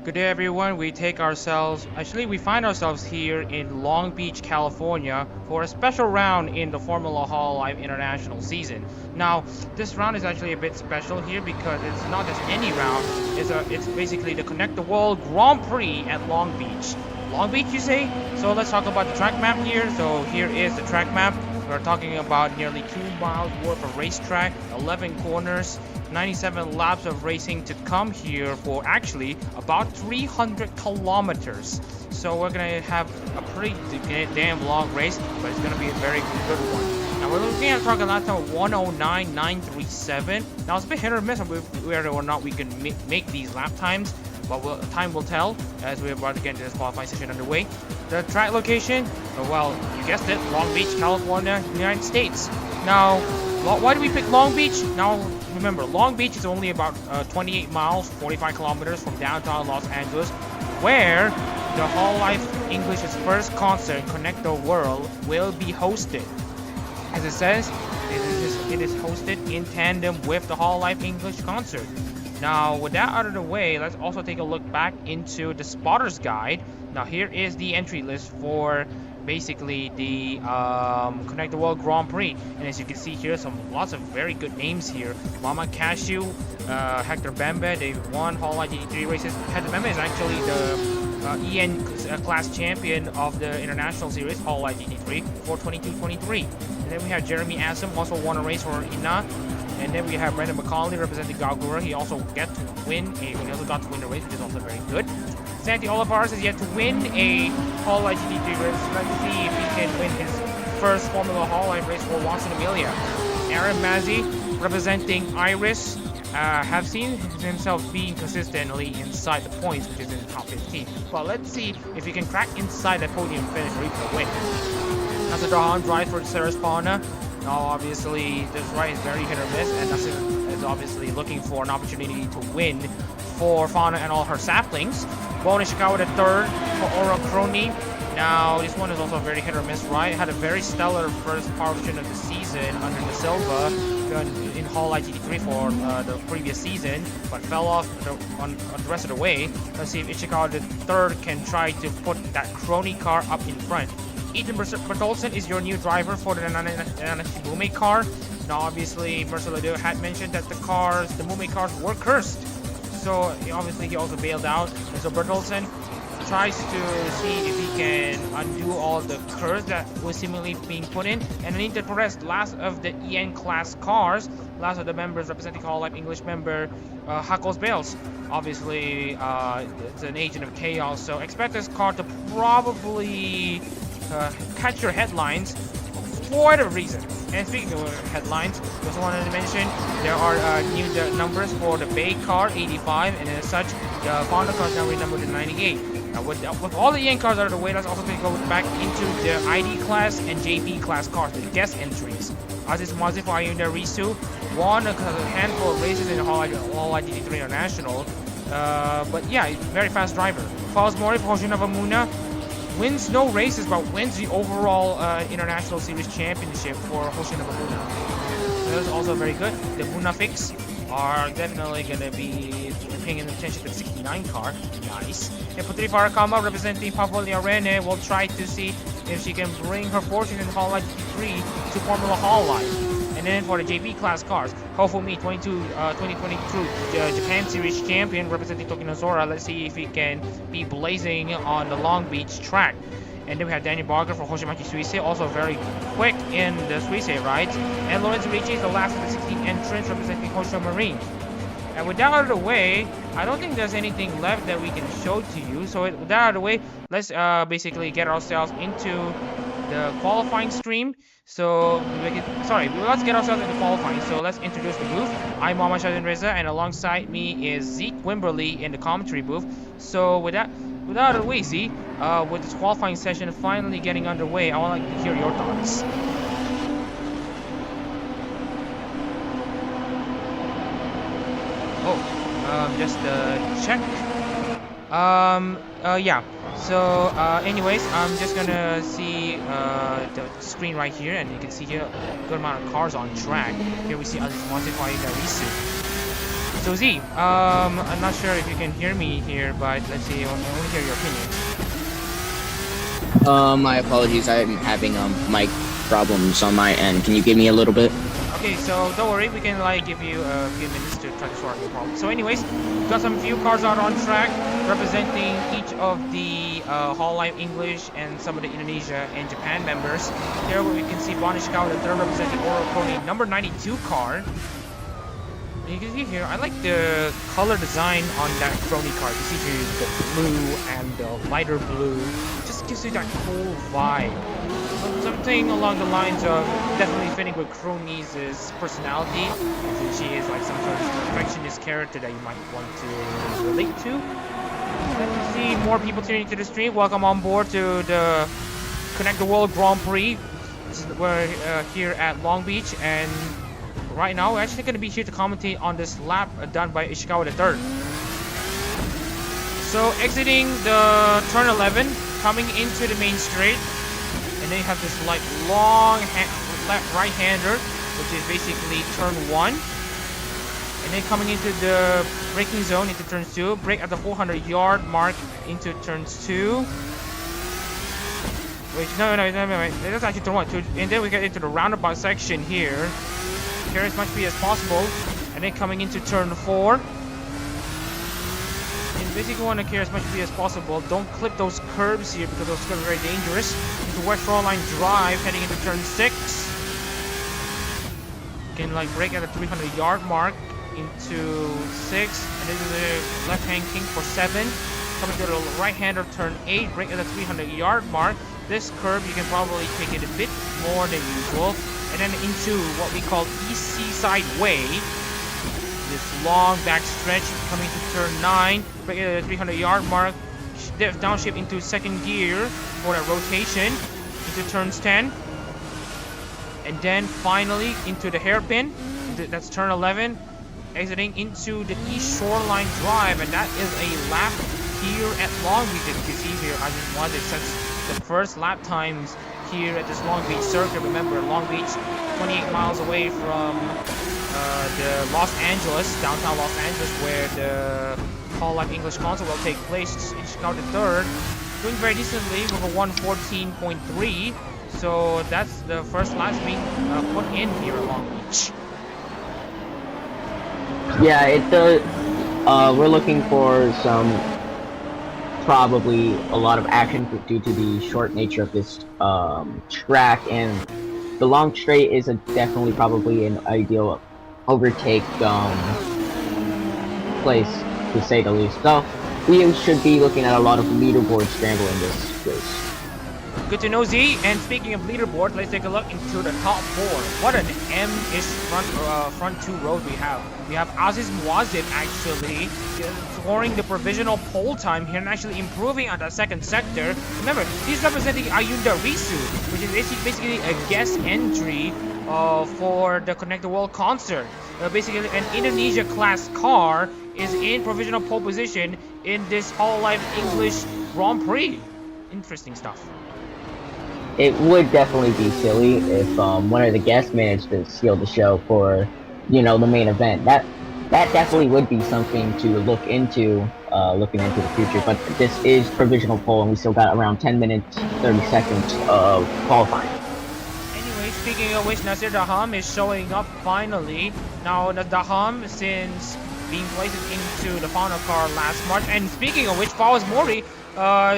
Good day everyone, we find ourselves here in Long Beach, California for a special round in the Formula Hololive International season. Now, this round is actually a bit special here because it's not just any round, it's basically the Connect the World Grand Prix at Long Beach. Long Beach, you say? So let's talk about the track map here. So here is the track map. We're talking about nearly 2 miles worth of racetrack, 11 corners, 97 laps of racing to come here for actually about 300 kilometers. So we're gonna have a pretty damn long race, but it's gonna be a very good one. Now we're looking at target lap time of 109.937. Now it's a bit hit or miss on whether or not we can make these lap times, but time will tell as we're about to get into this qualifying session underway. The track location, well, you guessed it, Long Beach, California, United States. Now, why do we pick Long Beach? Now, remember, Long Beach is only about 28 miles, 45 kilometers from downtown Los Angeles, where the Hololive English's first concert, Connect the World, will be hosted. As it says, it is hosted in tandem with the Hololive English concert. Now, with that out of the way, let's also take a look back into the spotter's guide. Now, here is the entry list for basically the Connect the World Grand Prix, and as you can see here, lots of very good names here. Mama Cashew, Hector Bembe, they won Hololive GT3 races. Hector Bembe is actually the EN class champion of the International Series Hololive GT3 for 22-23. And then we have Jeremy Assam, also won a race for INA. And then we have Brendan McCauley representing Galgura. He also got to win a race, which is also very good. Santi Olivares is yet to win a Hololive GT3 race. Let's see if he can win his first Formula Hololive race for Watson Emilia. Aaron Mazzi representing Iris have seen himself being consistently inside the points, which is in the top 15. Well, let's see if he can crack inside the podium finish for the win. That's a draw on drive for Sarah Spana. Now, obviously, this ride is very hit or miss, and Nassim is obviously looking for an opportunity to win for Fauna and all her saplings. Bo Nishikawa the third for Ora Crony. Now, this one is also a very hit or miss ride. Had a very stellar first portion of the season under the Silva in Hololive GT3 for the previous season, but fell off on the rest of the way. Let's see if Ishikawa the third can try to put that Crony car up in front. Ethan Bertolson is your new driver for the Mume car. Now, obviously, Mercedes had mentioned that the Mume cars were cursed. So, obviously, he also bailed out. And so, Bertolson tries to see if he can undo all the curse that was seemingly being put in. And Anita Perez, last of the EN class cars, last of the members representing Hololive English member Hakos Bales. Obviously, it's an agent of chaos, so expect this car to probably catch your headlines for whatever reason. And speaking of headlines, just wanted to mention there are new numbers for the Bay car 85, and as such, the Honda car is now renumbered to 98. Now, with all the EN cars out of the way, let's also take a look back into the ID class and JP class cars, the guest entries. Aziz Mazi for Ayunda Risu won a handful of races in the Hololive GT3 International, but yeah, very fast driver. Fawaz Mori for Hoshino Muna wins no races, but wins the overall International Series Championship for Hoshino Muna. That is also very good. The Munafics are definitely going to be paying attention to the 69 car. Nice. And Putri Farakama representing Pavolia Rene will try to see if she can bring her fortune in Hololive GT3 to Formula Hololive. And then for the JP class cars, Hofumi 2022 Japan Series champion representing Tokinozora. Let's see if he can be blazing on the Long Beach track. And then we have Daniel Barker for Hoshimaki Suisse, also very quick in the Suisse rides. And Lorenzo Ricci is the last of the 16 entrants representing Hosho Marine. And with that out of the way, I don't think there's anything left that we can show to you. So with that out of the way, let's basically get ourselves into the qualifying stream. So let's get ourselves into qualifying. So let's introduce the booth. I'm Mama Shadin Reza, and alongside me is Zeke Wimberly in the commentary booth. So without out of the way, Z, with this qualifying session finally getting underway, I would like to hear your thoughts. Just check. Yeah. So, anyways, I'm just gonna see the screen right here, and you can see here a good amount of cars on track. Here we see Aziz Montefiore Risu. So Z, I'm not sure if you can hear me here, but let's see. I want to hear your opinion. My apologies. I'm having mic problems on my end. Can you give me a little bit? Okay, so don't worry, we can like give you a few minutes to try to sort your problem. So anyways, got some few cars out on track representing each of the Hololive English and some of the Indonesia and Japan members. Here we can see Bonishikawa, the third representing Oro Koni, number 92 car. And you can see here, I like the color design on that Crony car. You see here the blue and the lighter blue. Just gives you that cool vibe. Something along the lines of definitely fitting with Crony's personality. Since she is like some sort of perfectionist character that you might want to relate to. Let me see more people tuning to the stream. Welcome on board to the Connect the World Grand Prix. We're here at Long Beach, and right now we're actually going to be here to commentate on this lap done by Ishikawa III. So exiting the turn 11, coming into the main straight, and then you have this like long left right-hander, which is basically turn 1. And then coming into the braking zone into turns 2, brake at the 400-yard mark into turns 2. Wait, no, that's actually turn 1. And then we get into the roundabout section here. Care as much speed as possible, and then coming into turn 4. And basically want to care as much speed as possible. Don't clip those curbs here because those curbs are very dangerous. Into West Shoreline Drive, heading into turn 6. You can like brake at the 300-yard mark into 6, and then the left-hand king for 7. Coming to the right-hander turn 8, brake at the 300-yard mark. This curve you can probably take it a bit more than usual. And then into what we call East Seaside Way. This long back stretch coming to turn 9, brake at the 300-yard mark, downshift into second gear for that rotation, into turns 10. And then finally into the hairpin, that's turn 11, exiting into the East Shoreline Drive, and that is a lap here at Long Beach. As you can see here, I just wanted to set the first lap times here at this Long Beach circuit. Remember, Long Beach, 28 miles away from the Los Angeles, downtown Los Angeles, where the Hololive English concert will take place. Ishikawa III doing very decently with a 114.3. So that's the first lap being put in here at Long Beach. Yeah, it does. We're looking for some, probably a lot of action due to the short nature of this track, and the long straight is definitely probably an ideal overtake place, to say the least. So we should be looking at a lot of leaderboard scramble in this race. Good to know, Z. And speaking of leaderboard, let's take a look into the top 4. What an M-ish front 2 rows we have. We have Aziz Muazib actually scoring the provisional pole time here and actually improving on the second sector. Remember, he's representing Ayunda Risu, which is basically a guest entry for the Connect the World concert. Basically, an Indonesia class car is in provisional pole position in this Hololive English Grand Prix. Interesting stuff. It would definitely be silly if one of the guests managed to steal the show for, the main event. That definitely would be something to look into, looking into the future. But this is provisional poll, and we still got around 10 minutes, 30 seconds of qualifying. Anyway, speaking of which, Nasir Daham is showing up finally. Now, the Daham, since being placed into the final car last March, and speaking of which, Fawaz Mori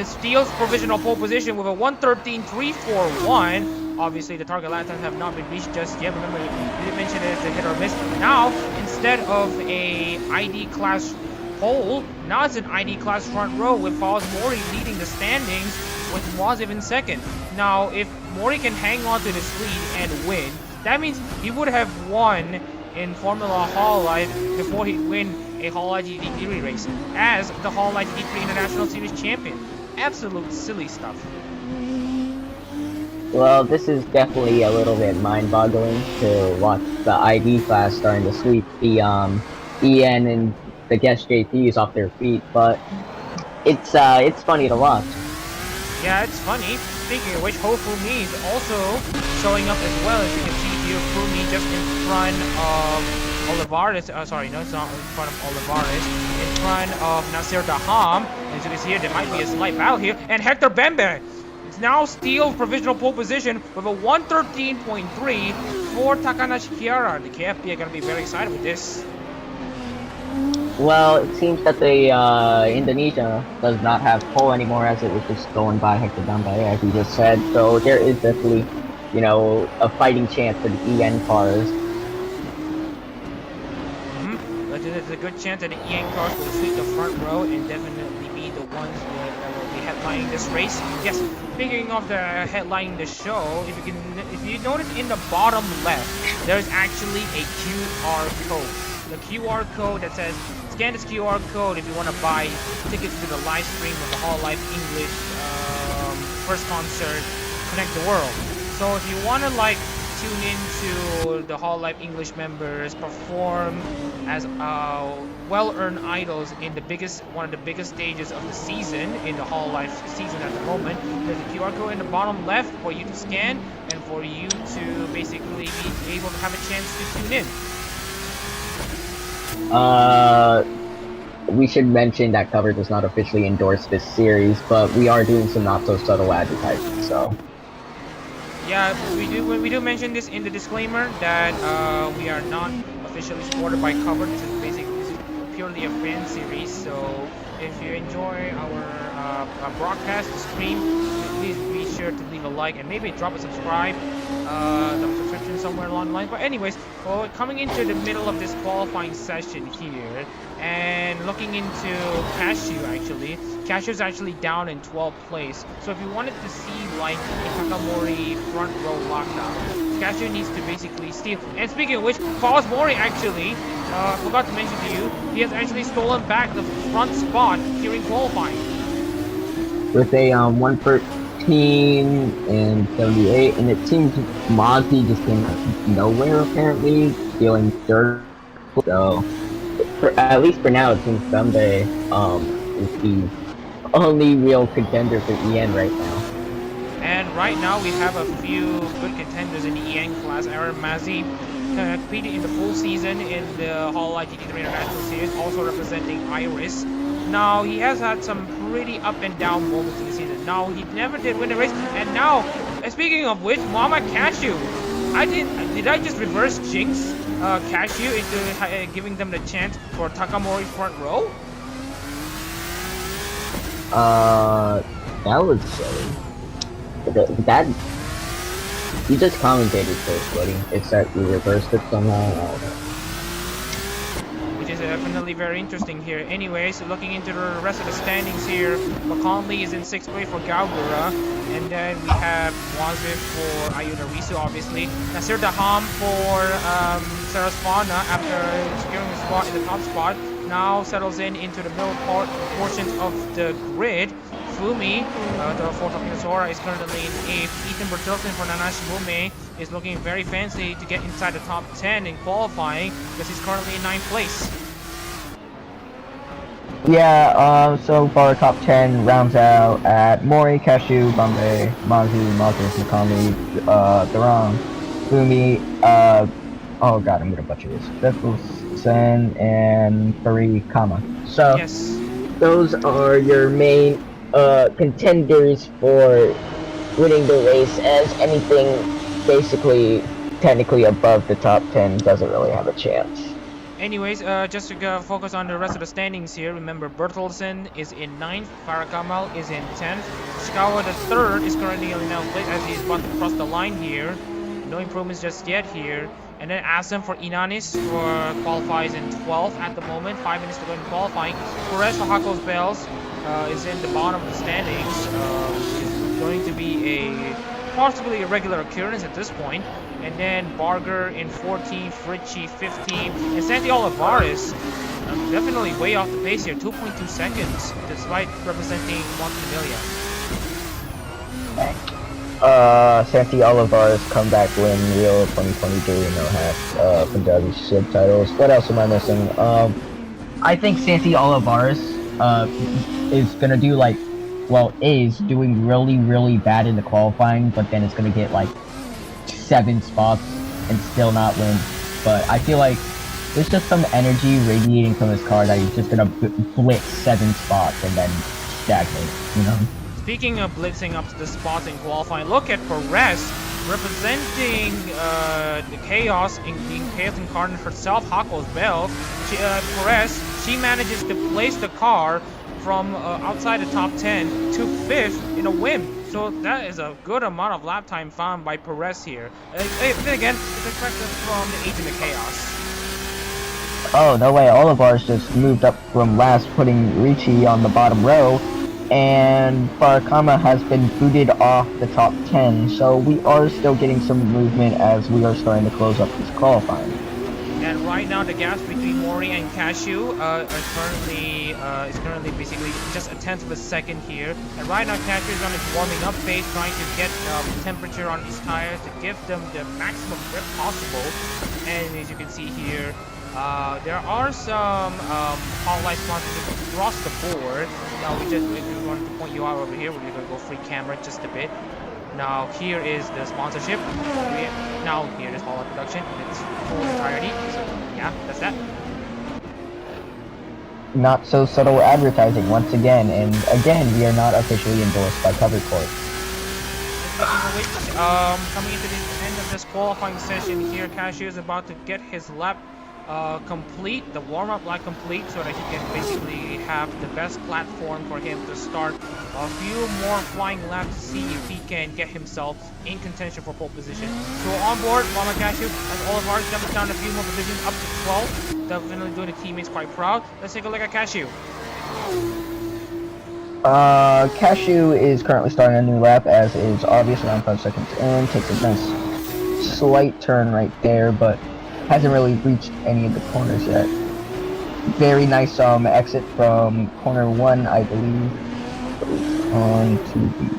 steals provisional pole position with a 1:13.341. Obviously, the target lap times have not been reached just yet. Remember, we did mention it as a hit or miss. Now, instead of a ID class pole, now it's an ID class front row with Fawaz Mori leading the standings with Muazib in second. Now, if Mori can hang on to this lead and win, that means he would have won in Formula Hololive before he win a Hololive GT3 race as the Hololive GT3 International Series champion. Absolute silly stuff. Well, this is definitely a little bit mind-boggling to watch the ID class starting to sweep the EN and the guest JPs off their feet, but it's funny to watch. Yeah, it's funny. Speaking of which, Hofumi is also showing up as well. As you can see here, Fumi just in front of Olivares, sorry, no, it's not in front of Olivares, in front of Nasir Daham. As you can see here, there might be a slight battle here, and Hector Bembe it's now still provisional pole position with a 113.3 for Takanashi Kiara. The KFB are going to be very excited with this. Well, it seems that the Indonesia does not have pole anymore, as it was just going by Hector Bamba, as you just said. So there is definitely, you know, a fighting chance for the EN cars. But there's a good chance that the EN cars will sweep the front row and definitely be the ones that will be headlining this race. Yes, speaking of the headlining the show, if you notice in the bottom left, there's actually a QR code. The QR code that says scan this QR code if you want to buy tickets to the live stream of the Hololive English first concert, Connect the World. So if you want to like tune into the Hololive English members perform as well-earned idols in one of the biggest stages of the season in the Hololive season at the moment, there's a QR code in the bottom left for you to scan and for you to basically be able to have a chance to tune in. We should mention that Cover does not officially endorse this series, but we are doing some not so subtle advertising, so. Yeah, we do mention this in the disclaimer that we are not officially supported by Cover. This is purely a fan series, so if you enjoy our broadcast, the stream, please be sure to leave a like and maybe drop a subscribe, subscription somewhere along the line. But anyways, well, coming into the middle of this qualifying session here, and looking into Cashew actually. Cashew's actually down in 12th place. So if you wanted to see like a Takamori front row lockdown, Cashew needs to basically steal. And speaking of which, Paul's Mori actually, forgot to mention to you, he has actually stolen back the front spot here in qualifying. With a 113 and 78, and it seems Mozzie just came out of nowhere apparently, stealing dirt. So, at least for now, it seems Sunday is the only real contender for EN right now. And right now we have a few good contenders in the EN class. Aaron Mazzi competed in the full season in the Hololive GT3 International Series, also representing Iris. Now he has had some pretty up and down moments in the season. Now he never did win the race, and now, speaking of which, Mama Cashew, did I just reverse jinx Cashew into giving them the chance for Takamori front row? That was silly. That you just commentated first, buddy. Except you reversed it somehow. Which is definitely very interesting here. Anyways, looking into the rest of the standings here, McConley is in 6th place for Gaugura, and then we have Wazir for Ayuda Risu, obviously. Nasir Daham for Sarasvana after securing a spot in the top spot. Now settles into the middle portions of the grid. Fumi, the fourth of Minnesota, is currently in 8th. Ethan Bertelsen for Nanashi Mume is looking very fancy to get inside the top 10 in qualifying because he's currently in 9th place. Yeah, so far top 10 rounds out at Mori, Cashew, Bombay, Mozzie, McConley, Durang, Fumi, oh god, I'm gonna butcher this. Bethelsen and Prix, So, yes, those are your main contenders for winning the race, as anything basically technically above the top 10 doesn't really have a chance. Anyways, just to focus on the rest of the standings here, remember Bertelsen is in 9th, Farakamal is in 10th, Shikawa the 3rd is currently in 9th place as he's about to cross the line here. No improvements just yet here. And then Asam for Inanis qualifies in 12th at the moment, 5 minutes to go in qualifying. Perez for Hako's Bells is in the bottom of the standings. It's going to be possibly a regular occurrence at this point. And then Barger in 14th, Fritchie 15th, and Santi Olivares definitely way off the pace here, 2.2 seconds, despite representing Montpellier. Santi Olivares comeback win, Rio 2022, no hats, Punjabi subtitles. What else am I missing? I think Santi Olivares is gonna do is doing really bad in the qualifying, but then it's gonna get like 7 spots and still not win. But I feel like There's just some energy radiating from his car that he's just gonna blitz 7 spots and then stagnate, you know? Speaking of blitzing up the spots in qualifying, look at Perez representing the chaos in chaos incarnate herself, Hako's Bell. Perez, she manages to place the car from outside the top 10 to 5th in a whim. So that is a good amount of lap time found by Perez here. Then again, it's expected from the Agent of Chaos. Oh, no way, all of ours just moved up from last, putting Ricci on the bottom row, and Farakama has been booted off the top 10, so we are still getting some movement as we are starting to close up this qualifying. And right now the gaps between Mori and Cashew is currently basically just a tenth of a second here. And right now Cashew is on his warming up phase, trying to get temperature on his tires to give them the maximum grip possible. And as you can see here, there are some Hololive sponsorships across the board. Now we wanted to point you out over here. We're gonna go free camera just a bit. Now here is the sponsorship. Now here is Hololive production in its full entirety. So yeah, that's that. Not so subtle advertising once again, and again we are not officially endorsed by Cover Corp. Coming into the end of this qualifying session here, Cashew is about to get his lap complete, the warm-up lap complete, so that he can basically have the best platform for him to start a few more flying laps to see if he can get himself in contention for pole position. So on board, Mama Cashew, as all of ours jumping down a few more positions up to 12, definitely doing the teammates quite proud. Let's take a look at Cashew. Cashew is currently starting a new lap, as is obvious, around 5 seconds in, takes a nice slight turn right there, but hasn't really reached any of the corners yet. Very nice exit from corner 1, I believe. On to the...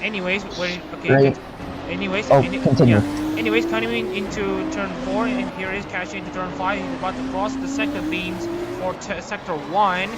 Anyways, okay. Great. Anyways, continue. Yeah. Anyways, coming into turn 4, and here is Cashew into turn 5. He's about to cross the sector beams for sector 1.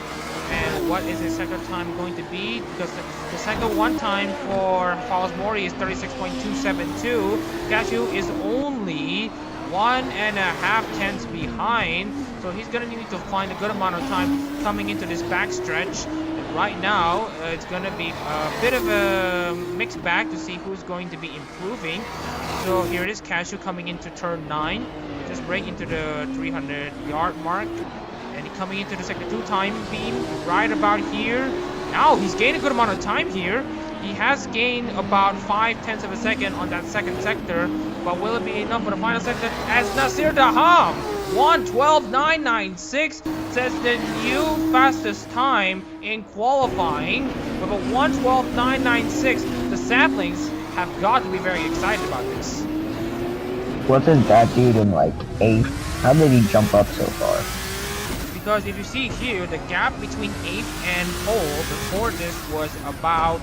And what is his sector time going to be? Because the sector 1 time for Falls Mori is 36.272. Cashew is only 1.5 tenths behind, so he's gonna need to find a good amount of time coming into this backstretch. And right now, it's gonna be a bit of a mixed bag to see who's going to be improving. So here it is, Cashew coming into turn 9, just break into the 300-yard mark, and coming into the sector 2 time beam right about here. Now he's gained a good amount of time here. He has gained about 5/10 of a second on that second sector, but will it be enough for the final sector? As Nasir Daham, 1:12.996, sets the new fastest time in qualifying with a 1:12.996. The saplings have got to be very excited about this. Wasn't that dude in like 8th? How did he jump up so far? Because if you see here, the gap between 8th and pole before this was about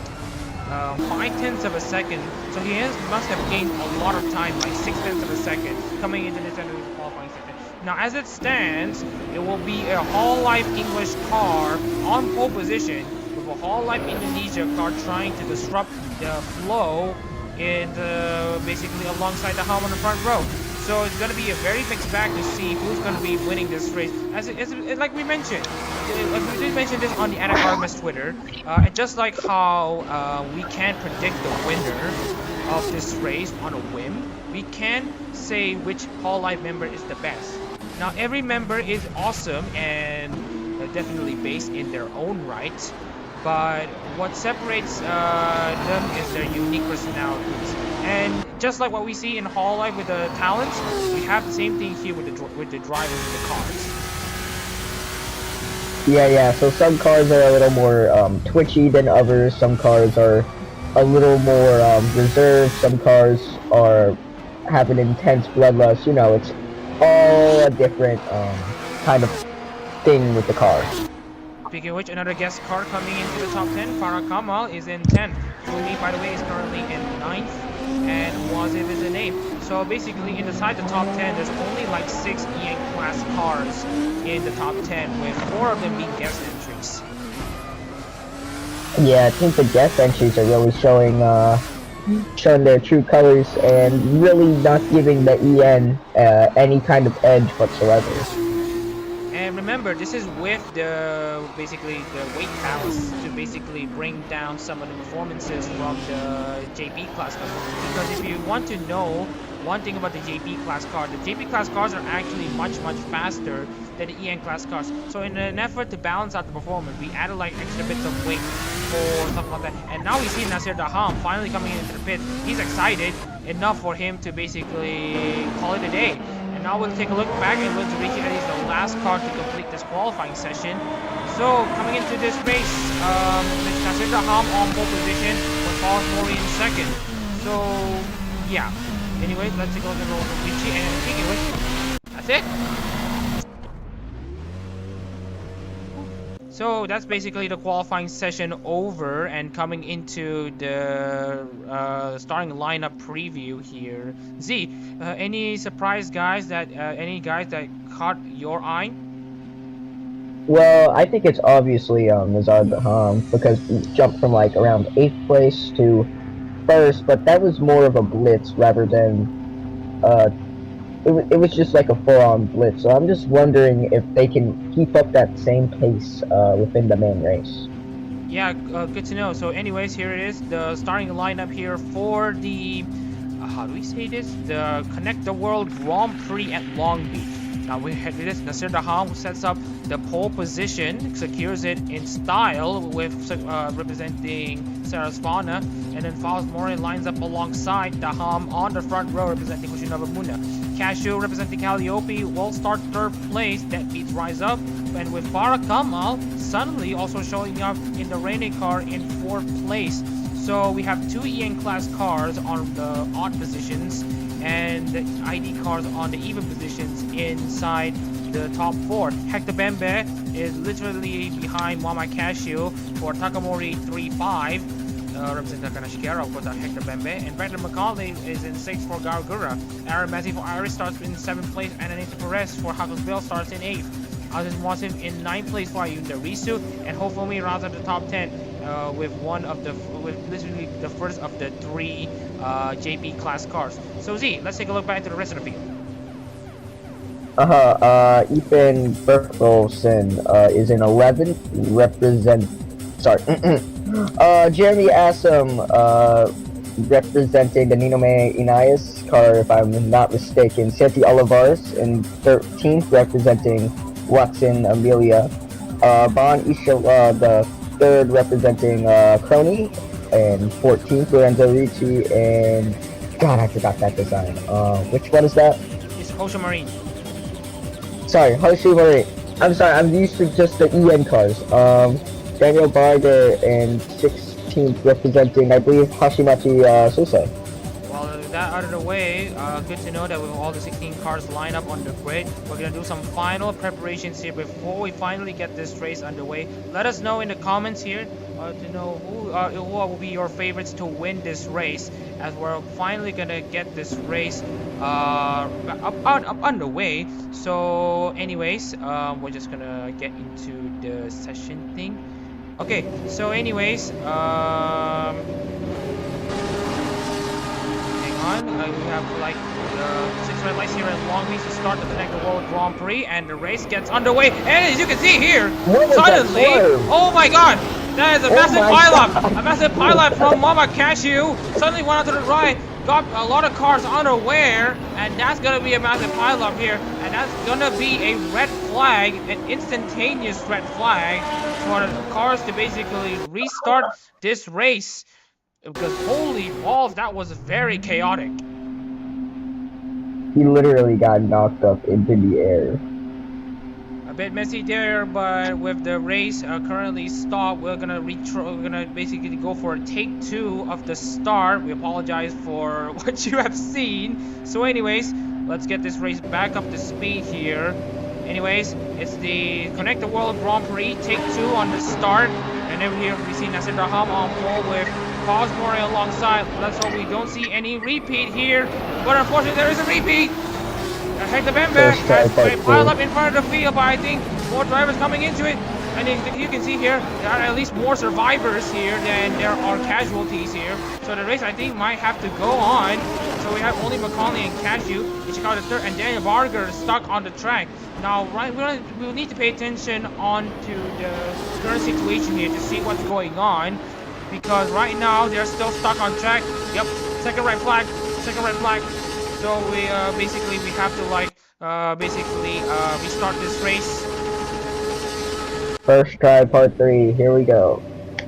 5/10 of a second, so he must have gained a lot of time, like 6/10 of a second, coming into this end of the qualifying sector. Now, as it stands, it will be a Hololive English car on pole position with a Hololive Indonesia car trying to disrupt the flow in basically alongside the helm on the front row. So it's going to be a very mixed bag to see who's going to be winning this race. Like we mentioned, we did mention this on the Adak-RMS Twitter, and just like how we can't predict the winner of this race on a whim, we can say which Hololive member is the best. Now every member is awesome and definitely based in their own right, but what separates them is their unique personalities. And just like what we see in Hololive with the talents, we have the same thing here with the drivers and the cars. Yeah, so some cars are a little more twitchy than others, some cars are a little more reserved, some cars have an intense bloodlust, you know, it's all a different kind of thing with the cars. Speaking of which, another guest car coming into the top 10, Farah Kamal is in 10th. Fumi, by the way, is currently in 9th, and Wazib is in 8th. So basically, inside the top 10, there's only like 6 EN class cars in the top 10, with 4 of them being guest entries. Yeah, I think the guest entries are really showing their true colors and really not giving the EN any kind of edge whatsoever. remember, this is with the basically the weight balance to basically bring down some of the performances from the JP class cars. Because if you want to know one thing about the JP class car, the JP class cars are actually much faster than the EN class cars. So in an effort to balance out the performance, we added like extra bits of weight or something like that. And now we see Nasir Daham finally coming into the pit. He's excited enough for him to basically call it a day. And now we'll take a look back and look to reach it is the last car to complete this qualifying session. So coming into this race, Nasir Daham on pole position with Paul Mori in second. So yeah. Anyways, let's take a look at the Richie and take it with. That's it. So that's basically the qualifying session over, and coming into the starting lineup preview here. Z, any surprise guys that any guys that caught your eye? Well, I think it's obviously Nazar Baham, because he jumped from like around 8th place to 1st, but that was more of a blitz rather than it was just like a full-on blitz. So I'm just wondering if they can keep up that same pace within the main race. Yeah, good to know. So anyways, here it is, the starting lineup here for the how do we say this, the Connect the World Grand Prix at Long Beach. Now we have this Nasir Daham, who sets up the pole position, secures it in style with representing Sarasvana, and then Faust Morin lines up alongside Daham on the front row representing Hoshinobu Muna. Cashew representing Calliope will start 3rd place, that beats Rise Up, and with Farah Kamal suddenly also showing up in the Rene car in 4th place. So we have 2 EN class cars on the odd positions and the ID cars on the even positions inside the top 4. Hector Bembe is literally behind Mama Cashew for Takamori 3-5, representing Takanashikara, of course, Hector Bembe, and Bradley McCauley is in 6th for Gargura. Aaron Messi for Iris starts in 7th place, and Anita Perez for Hackelsville starts in 8th. Aziz Wasim in 9th place for Ayunda Risu, and Hofumi rounds out the top 10 with literally the first of the 3 JP class cars. So Z, let's take a look back into the rest of the field. Ethan Berkelson is in 11th, Jeremy Assam representing the Ninome Inayas car, if I'm not mistaken. Santi Olivares in 13th, representing Watson Amelia. Bon Isha, the 3rd, representing Crony, and 14th, Lorenzo Ricci, and God, I forgot that design. Which one is that? It's Hosho Marine. Sorry, Hosho Marine. I'm sorry, I'm used to just the EN cars. Daniel Barger and 16th, representing, I believe, Hashimachi Susei. Well, that out of the way, good to know that with all the 16 cars lined up on the grid, we're going to do some final preparations here before we finally get this race underway. Let us know in the comments here to know who will be your favorites to win this race, as we're finally going to get this race up underway. So anyways, we're just going to get into the session thing. Okay, so anyways, hang on, we have like 6 red lights here in Long Beach to start the Connect the World Grand Prix, and the race gets underway. And as you can see here, suddenly, oh my god, that is a massive pileup! A massive pileup from Mama Cashew. Suddenly went out to the right, got a lot of cars unaware, and that's gonna be a massive pileup here, and that's gonna be a red flag, an instantaneous red flag for the cars to basically restart this race. Because holy balls, that was very chaotic. He literally got knocked up into the air. A bit messy there, but with the race currently stopped, we're gonna basically go for a take 2 of the start. We apologize for what you have seen. So anyways, let's get this race back up to speed here. Anyways, it's the Connect the World Grand Prix, take 2 on the start. And over here we see Nasir Daham on pole with Cosmore alongside. Let's hope we don't see any repeat here. But unfortunately there is a repeat. Hector Bembe has a pile up in front of the field, but I think more drivers coming into it. And you can see here, there are at least more survivors here than there are casualties here. So the race, I think, might have to go on. So we have only McCauley and Cashew, Ichikawa the 3rd, and Daniel Barger stuck on the track. Now, right, we'll need to pay attention on to the current situation here to see what's going on, because right now they're still stuck on track. Yep, second red flag, second red flag. So we basically we have to like restart this race. First try, part 3. Here we go.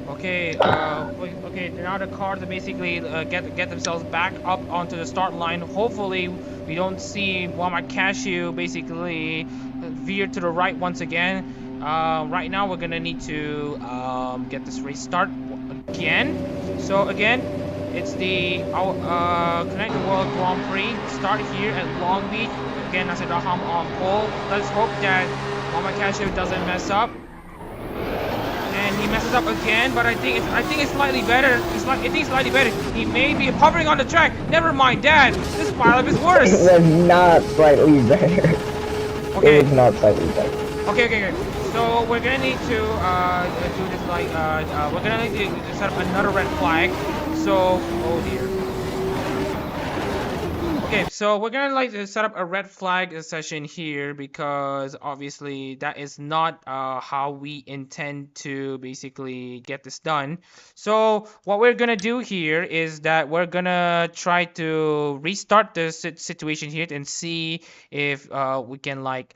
Okay, okay. Now the cars are basically get themselves back up onto the start line. Hopefully, we don't see Walmart Cashew basically veer to the right once again. Right now, we're gonna need to get this race start again. So again, it's the Connect the World Grand Prix. Start here at Long Beach. Again, Adak-RMS on pole. Let's hope that Walmart Cashew doesn't mess up. And he messes up again, but I think it's slightly better. I think it's slightly better. He may be hovering on the track. Never mind, Dad. This pileup is worse. It was not slightly better. Okay. It was not slightly better. Okay. So we're gonna need to do this like we're gonna need to set up another red flag. So oh dear. Okay, so we're gonna like to set up a red flag session here, because obviously that is not how we intend to basically get this done. So what we're gonna do here is that we're gonna try to restart the situation here and see if we can like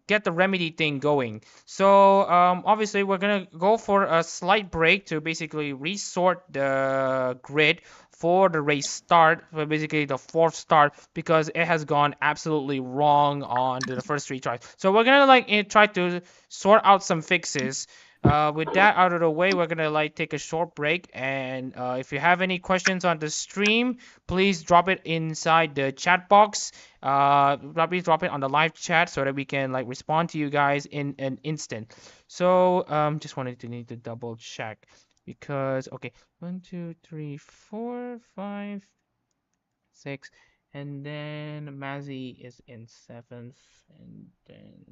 get the remedy thing going. So obviously we're gonna go for a slight break to basically resort the grid for the race start, for basically the fourth start, because it has gone absolutely wrong on the first 3 tries. So we're gonna like try to sort out some fixes. With that out of the way, we're gonna like take a short break, and if you have any questions on the stream, please drop it inside the chat box. Please drop it on the live chat so that we can like respond to you guys in an instant. So just wanted to need to double check, because okay, 1 2 3 4 5 6, and then Mazzy is in 7th, and then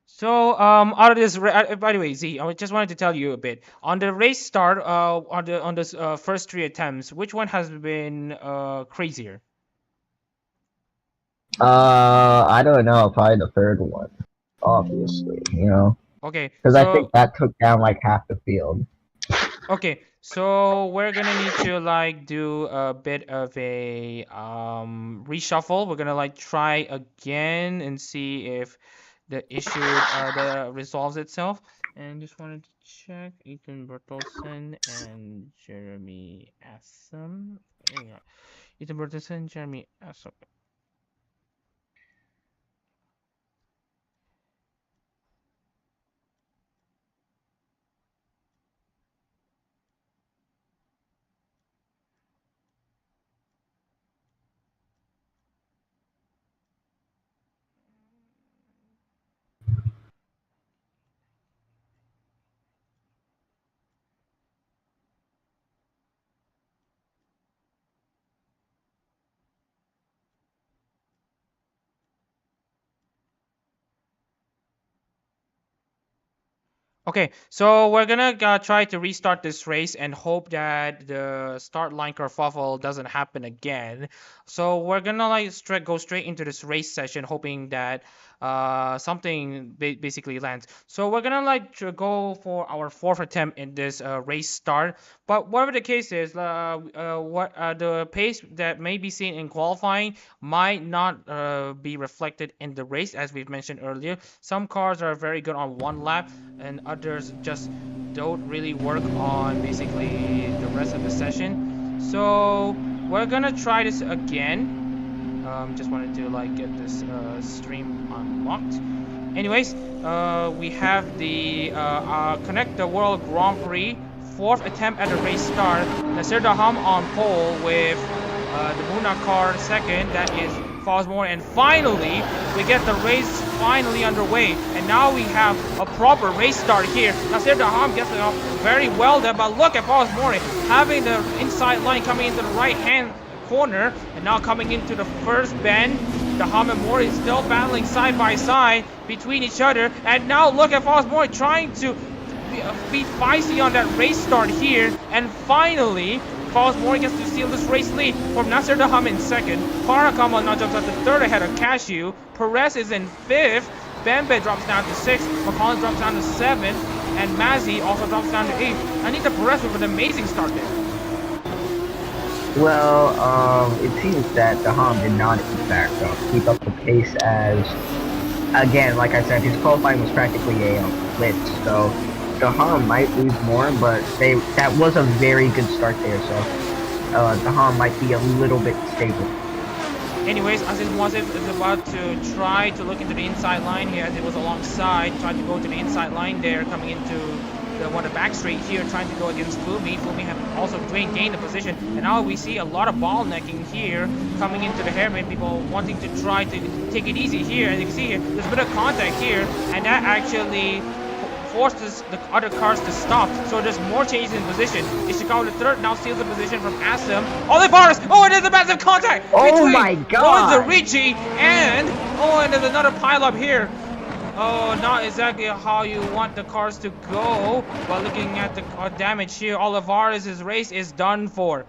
so out of this by the way, Z, I just wanted to tell you a bit on the race start, on the first 3 attempts, which one has been crazier? I don't know. Probably the third one, obviously. Okay, Because so I think that took down like half the field. okay, so we're gonna need to like do a bit of a reshuffle. We're gonna like try again and see if the issue resolves itself. And just wanted to check Ethan Bertelsen and Jeremy Assam. Hang on. Ethan Bertelsen, Jeremy Assam. Okay, so we're gonna try to restart this race and hope that the start line kerfuffle doesn't happen again. So we're gonna like go straight into this race session, hoping that something basically lands. So we're gonna like go for our 4th attempt in this race start. But whatever the case is, the pace that may be seen in qualifying might not be reflected in the race, as we've mentioned earlier. Some cars are very good on 1 lap, and others just don't really work on basically the rest of the session. So we're gonna try this again. Just wanted to like get this stream unlocked. Anyways, we have the Connect the World Grand Prix 4th attempt at the race start. Adak-RMS on pole with the Muna car 2nd. That is Fosmore, and finally we get the race finally underway, and now we have a proper race start here. Adak-RMS gets it off very well there, but look at Fosmore having the inside line coming into the right hand corner, and now coming into the first bend. The Ham and Mori is still battling side by side between each other, and now look at Fosmore trying to be feisty on that race start here, and finally Falls Mori gets to steal this race lead from Nasser Daham in second. Parakama now jumps out to third ahead of Cashew. Perez is in fifth. Bembe drops down to sixth. McCollum drops down to seventh. And Mazzy also drops down to eighth. Anita Perez with an amazing start there. Well, it seems that the Ham did not, in fact, keep up the pace as, again, like I said, his qualifying was practically a blitz, so the Ham might lose more, but that was a very good start there, so the Ham might be a little bit stable. Anyways, Aziz Moazif is about to try to look into the inside line here as it was alongside, tried to go to the inside line there, coming into the back straight here, trying to go against Fumi. Fumi have also gained the position, and now we see a lot of ball necking here coming into the hairpin. People wanting to try to take it easy here, and you can see here there's a bit of contact here, and that actually forces the other cars to stop. So there's more changes in position. Ishikawa the third now steals the position from Asim. Olivares! Oh, and there's a massive contact between my God! Richie and there's another pile up here. Oh, not exactly how you want the cars to go. But looking at the damage here, Olivares' race is done for.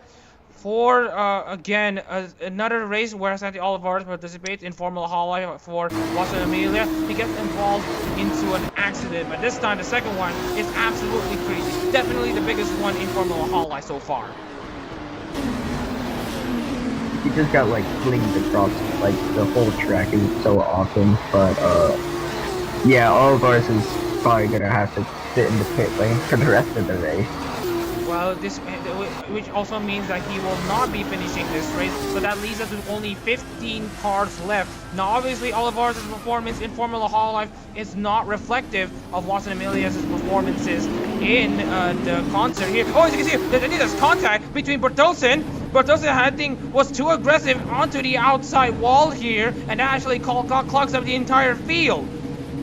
Again, another race where Santi Olivares participates in Formula Hololive for Boston Amelia. He gets involved into an accident, but this time the second one is absolutely crazy. Definitely the biggest one in Formula Hololive so far. He just got like flinged across like the whole track. It was so awesome, but yeah, Olivares is probably gonna have to sit in the pit lane for the rest of the race. Well, which also means that he will not be finishing this race, so that leaves us with only 15 cars left. Now, obviously, Olivares' performance in Formula Hololive is not reflective of Watson Amelia's performances in the concert here. Oh, as you can see, there's contact between Bertelsen. Bertelsen, I think, was too aggressive onto the outside wall here, and that actually clogs up the entire field.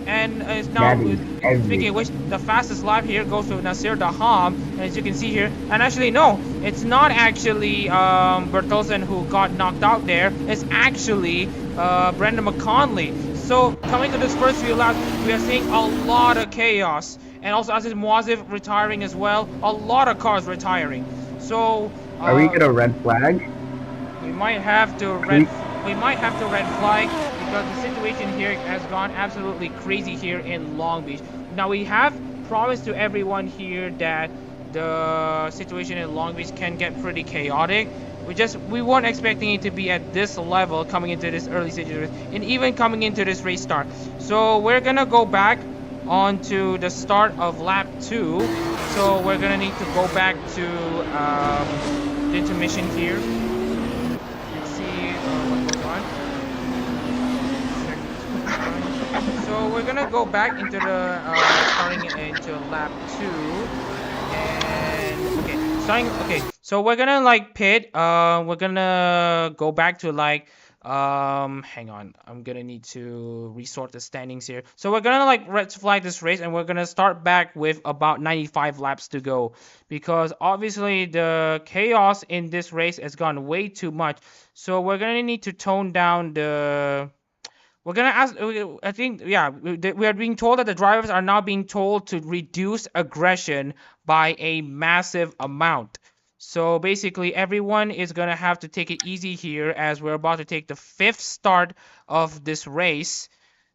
And it's now, speaking of which, the fastest lap here goes to Nasir Daham, and as you can see here, and actually no, it's not actually Bertelsen who got knocked out there, it's actually Brendan McConley. So coming to this first few laps, we are seeing a lot of chaos, and also Aziz Moazif retiring as well, a lot of cars retiring. So are we gonna red flag? We might have to red flag, because the situation here has gone absolutely crazy here in Long Beach. Now, we have promised to everyone here that the situation in Long Beach can get pretty chaotic. We weren't expecting it to be at this level coming into this early stage of the race, and even coming into this race start. So we're gonna go back onto the start of lap 2. So we're gonna need to go back to the intermission here. So we're gonna go back into the starting into lap 2, and so we're gonna like pit. We're gonna go back to like hang on, I'm gonna need to resort the standings here. So we're gonna like red flag this race, and we're gonna start back with about 95 laps to go, because obviously the chaos in this race has gone way too much. So we're gonna need to tone down the. We're gonna ask. I think, yeah, we are being told that the drivers are now being told to reduce aggression by a massive amount. So basically, everyone is gonna have to take it easy here, as we're about to take the 5th start of this race.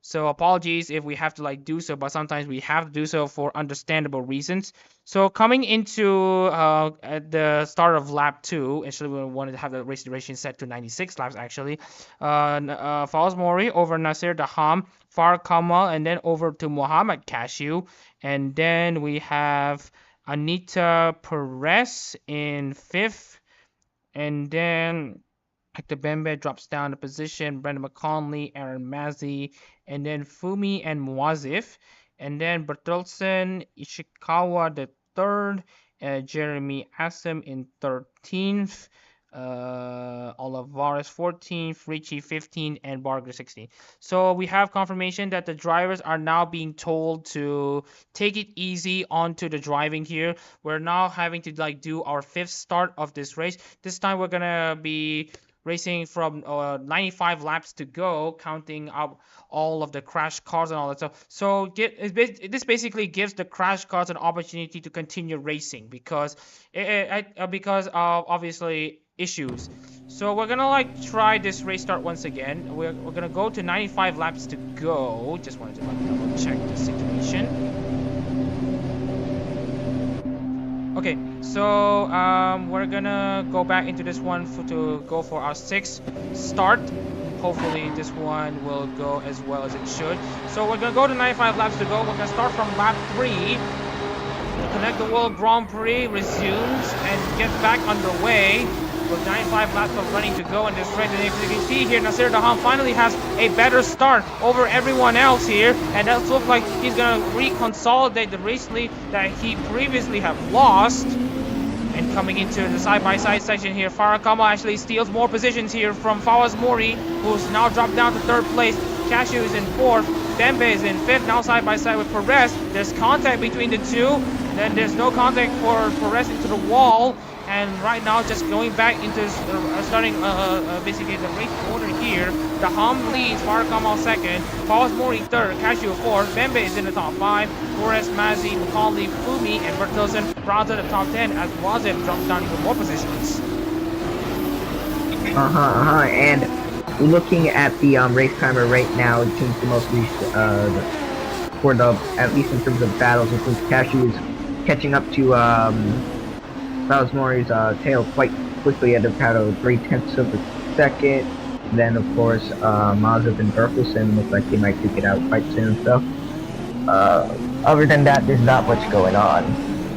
So apologies if we have to like do so, but sometimes we have to do so for understandable reasons. So coming into at the start of lap 2, actually we wanted to have the race duration set to 96 laps actually. Falls Mori over Nasir Daham, Far Kamal, and then over to Muhammad Cashew, and then we have Anita Perez in 5th, and then Hector Bembe drops down the position, Brendan McConley, Aaron Mazzy, and then Fumi and Muazif, and then Bertelsen, Ishikawa the third, Jeremy Assam in 13th, Olivares 14th, Richie 15th, and Barger 16th. So we have confirmation that the drivers are now being told to take it easy onto the driving here. We're now having to like do our 5th start of this race. This time we're gonna be racing from 95 laps to go, counting up all of the crash cars and all that stuff. So this basically gives the crash cars an opportunity to continue racing because because of obviously issues. So we're gonna like try this race start once again. We're gonna go to 95 laps to go. Just wanted to like double check the situation. Okay, so we're gonna go back into this one to go for our 6th start. Hopefully this one will go as well as it should. So we're gonna go to 95 laps to go. We're gonna start from lap 3. The Connect the World Grand Prix resumes and gets back underway with 95 laps of running to go in this race. And if you can see here, Nasser Daham finally has a better start over everyone else here, and that looks like he's gonna reconsolidate the race lead that he previously have lost. And coming into the side-by-side section here, Farah Kamal actually steals more positions here from Fawaz Mori, who's now dropped down to 3rd place. Cashew is in 4th. Dembe is in 5th, now side-by-side with Perez. There's contact between the two. Then there's no contact for Perez into the wall. And right now, just going back into starting basically the race order here. The Ham leads, Farah Kamal 2nd, Fawaz Mori 3rd, Cashew 4th, Bembe is in the top 5, Torres, Mazzi, McCauley, Fumi, and Bertelsen rounds in the top 10 as Wazim drops down even more positions. And looking at the race timer right now, it seems the most for the, at least in terms of battles, it seems Cashew is catching up to Fawaz Mori's tail quite quickly at about 3/10 of a second. Then, of course, Mazepin and Bertelsen look like they might take it out quite soon. So, other than that, there's not much going on.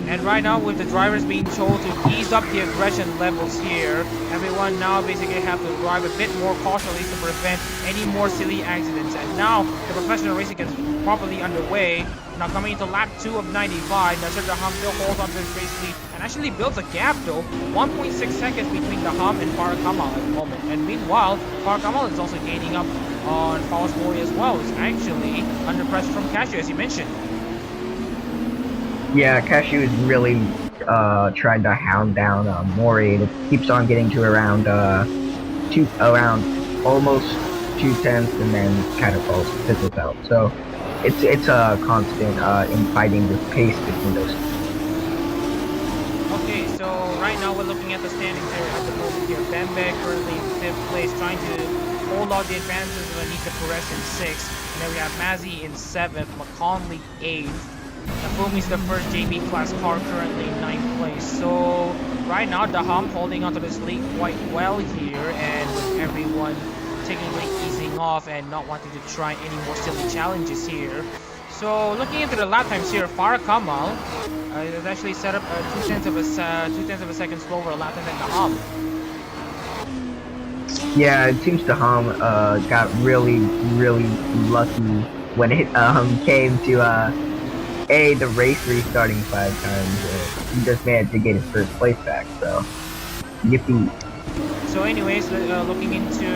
And right now, with the drivers being told to ease up the aggression levels here, everyone now basically have to drive a bit more cautiously to prevent any more silly accidents. And now, the professional racing is properly underway. Now coming into lap 2 of 95, Nasser Daham still holds on to his race lead and actually builds a gap though, 1.6 seconds between Daham and Farah Kamal at the moment. And meanwhile, Farah Kamal is also gaining up on Fawaz Mori as well. He's actually under pressure from Cashew, as you mentioned. Yeah, Cashew is really trying to hound down Mori. It keeps on getting to around almost 2/10 and then kind of fizzles out. So it's a constant infighting with pace between those two. Okay, so right now we're looking at the standings here at the moment here. Bembe currently in 5th place, trying to hold out the advances of Anita Perez in 6th. And then we have Mazzi in 7th, McConley 8th. Nafumi's the first JB class car currently in 9th place. So right now Daham holding onto this lead quite well here, and with everyone taking a easing off and not wanting to try any more silly challenges here. So looking into the lap times here, Farah Kamal has actually set up a 2/10 of a second slower lap time than Daham. Yeah, it seems Daham got really lucky when it came to the race restarting 5 times. He just managed to get his 1st place back, so yippee. So anyways, looking into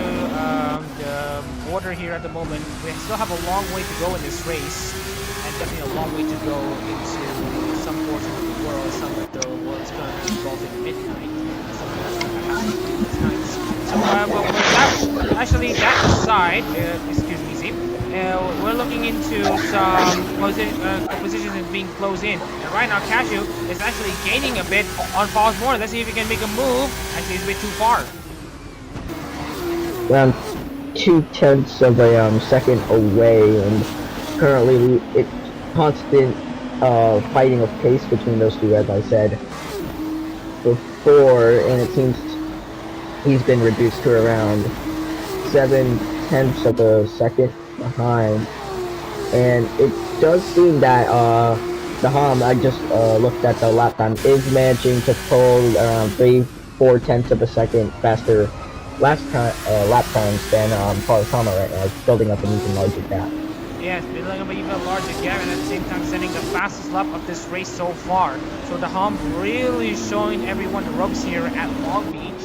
the order here at the moment, we still have a long way to go in this race, and definitely a long way to go into some portions of the world. Some of the world's going to involve in midnight. So but with that, actually that aside, excuse me, Z, we're looking into some positions is being closed in. And right now Cashew is actually gaining a bit on Fawaz Mori. Let's see if he can make a move. Actually, he's a bit too far. Around 2/10 of a second away, and currently it's constant fighting of pace between those two, as I said before, and it seems he's been reduced to around 7/10 of a second behind. And it does seem that Daham, I just looked at the lap time, is managing to pull around 3/4 of a second faster lap times than Farah Kamal right now. It's building up an even larger gap. Yeah, it's building up an even larger gap, and at the same time sending the fastest lap of this race so far. So Daham really showing everyone the ropes here at Long Beach.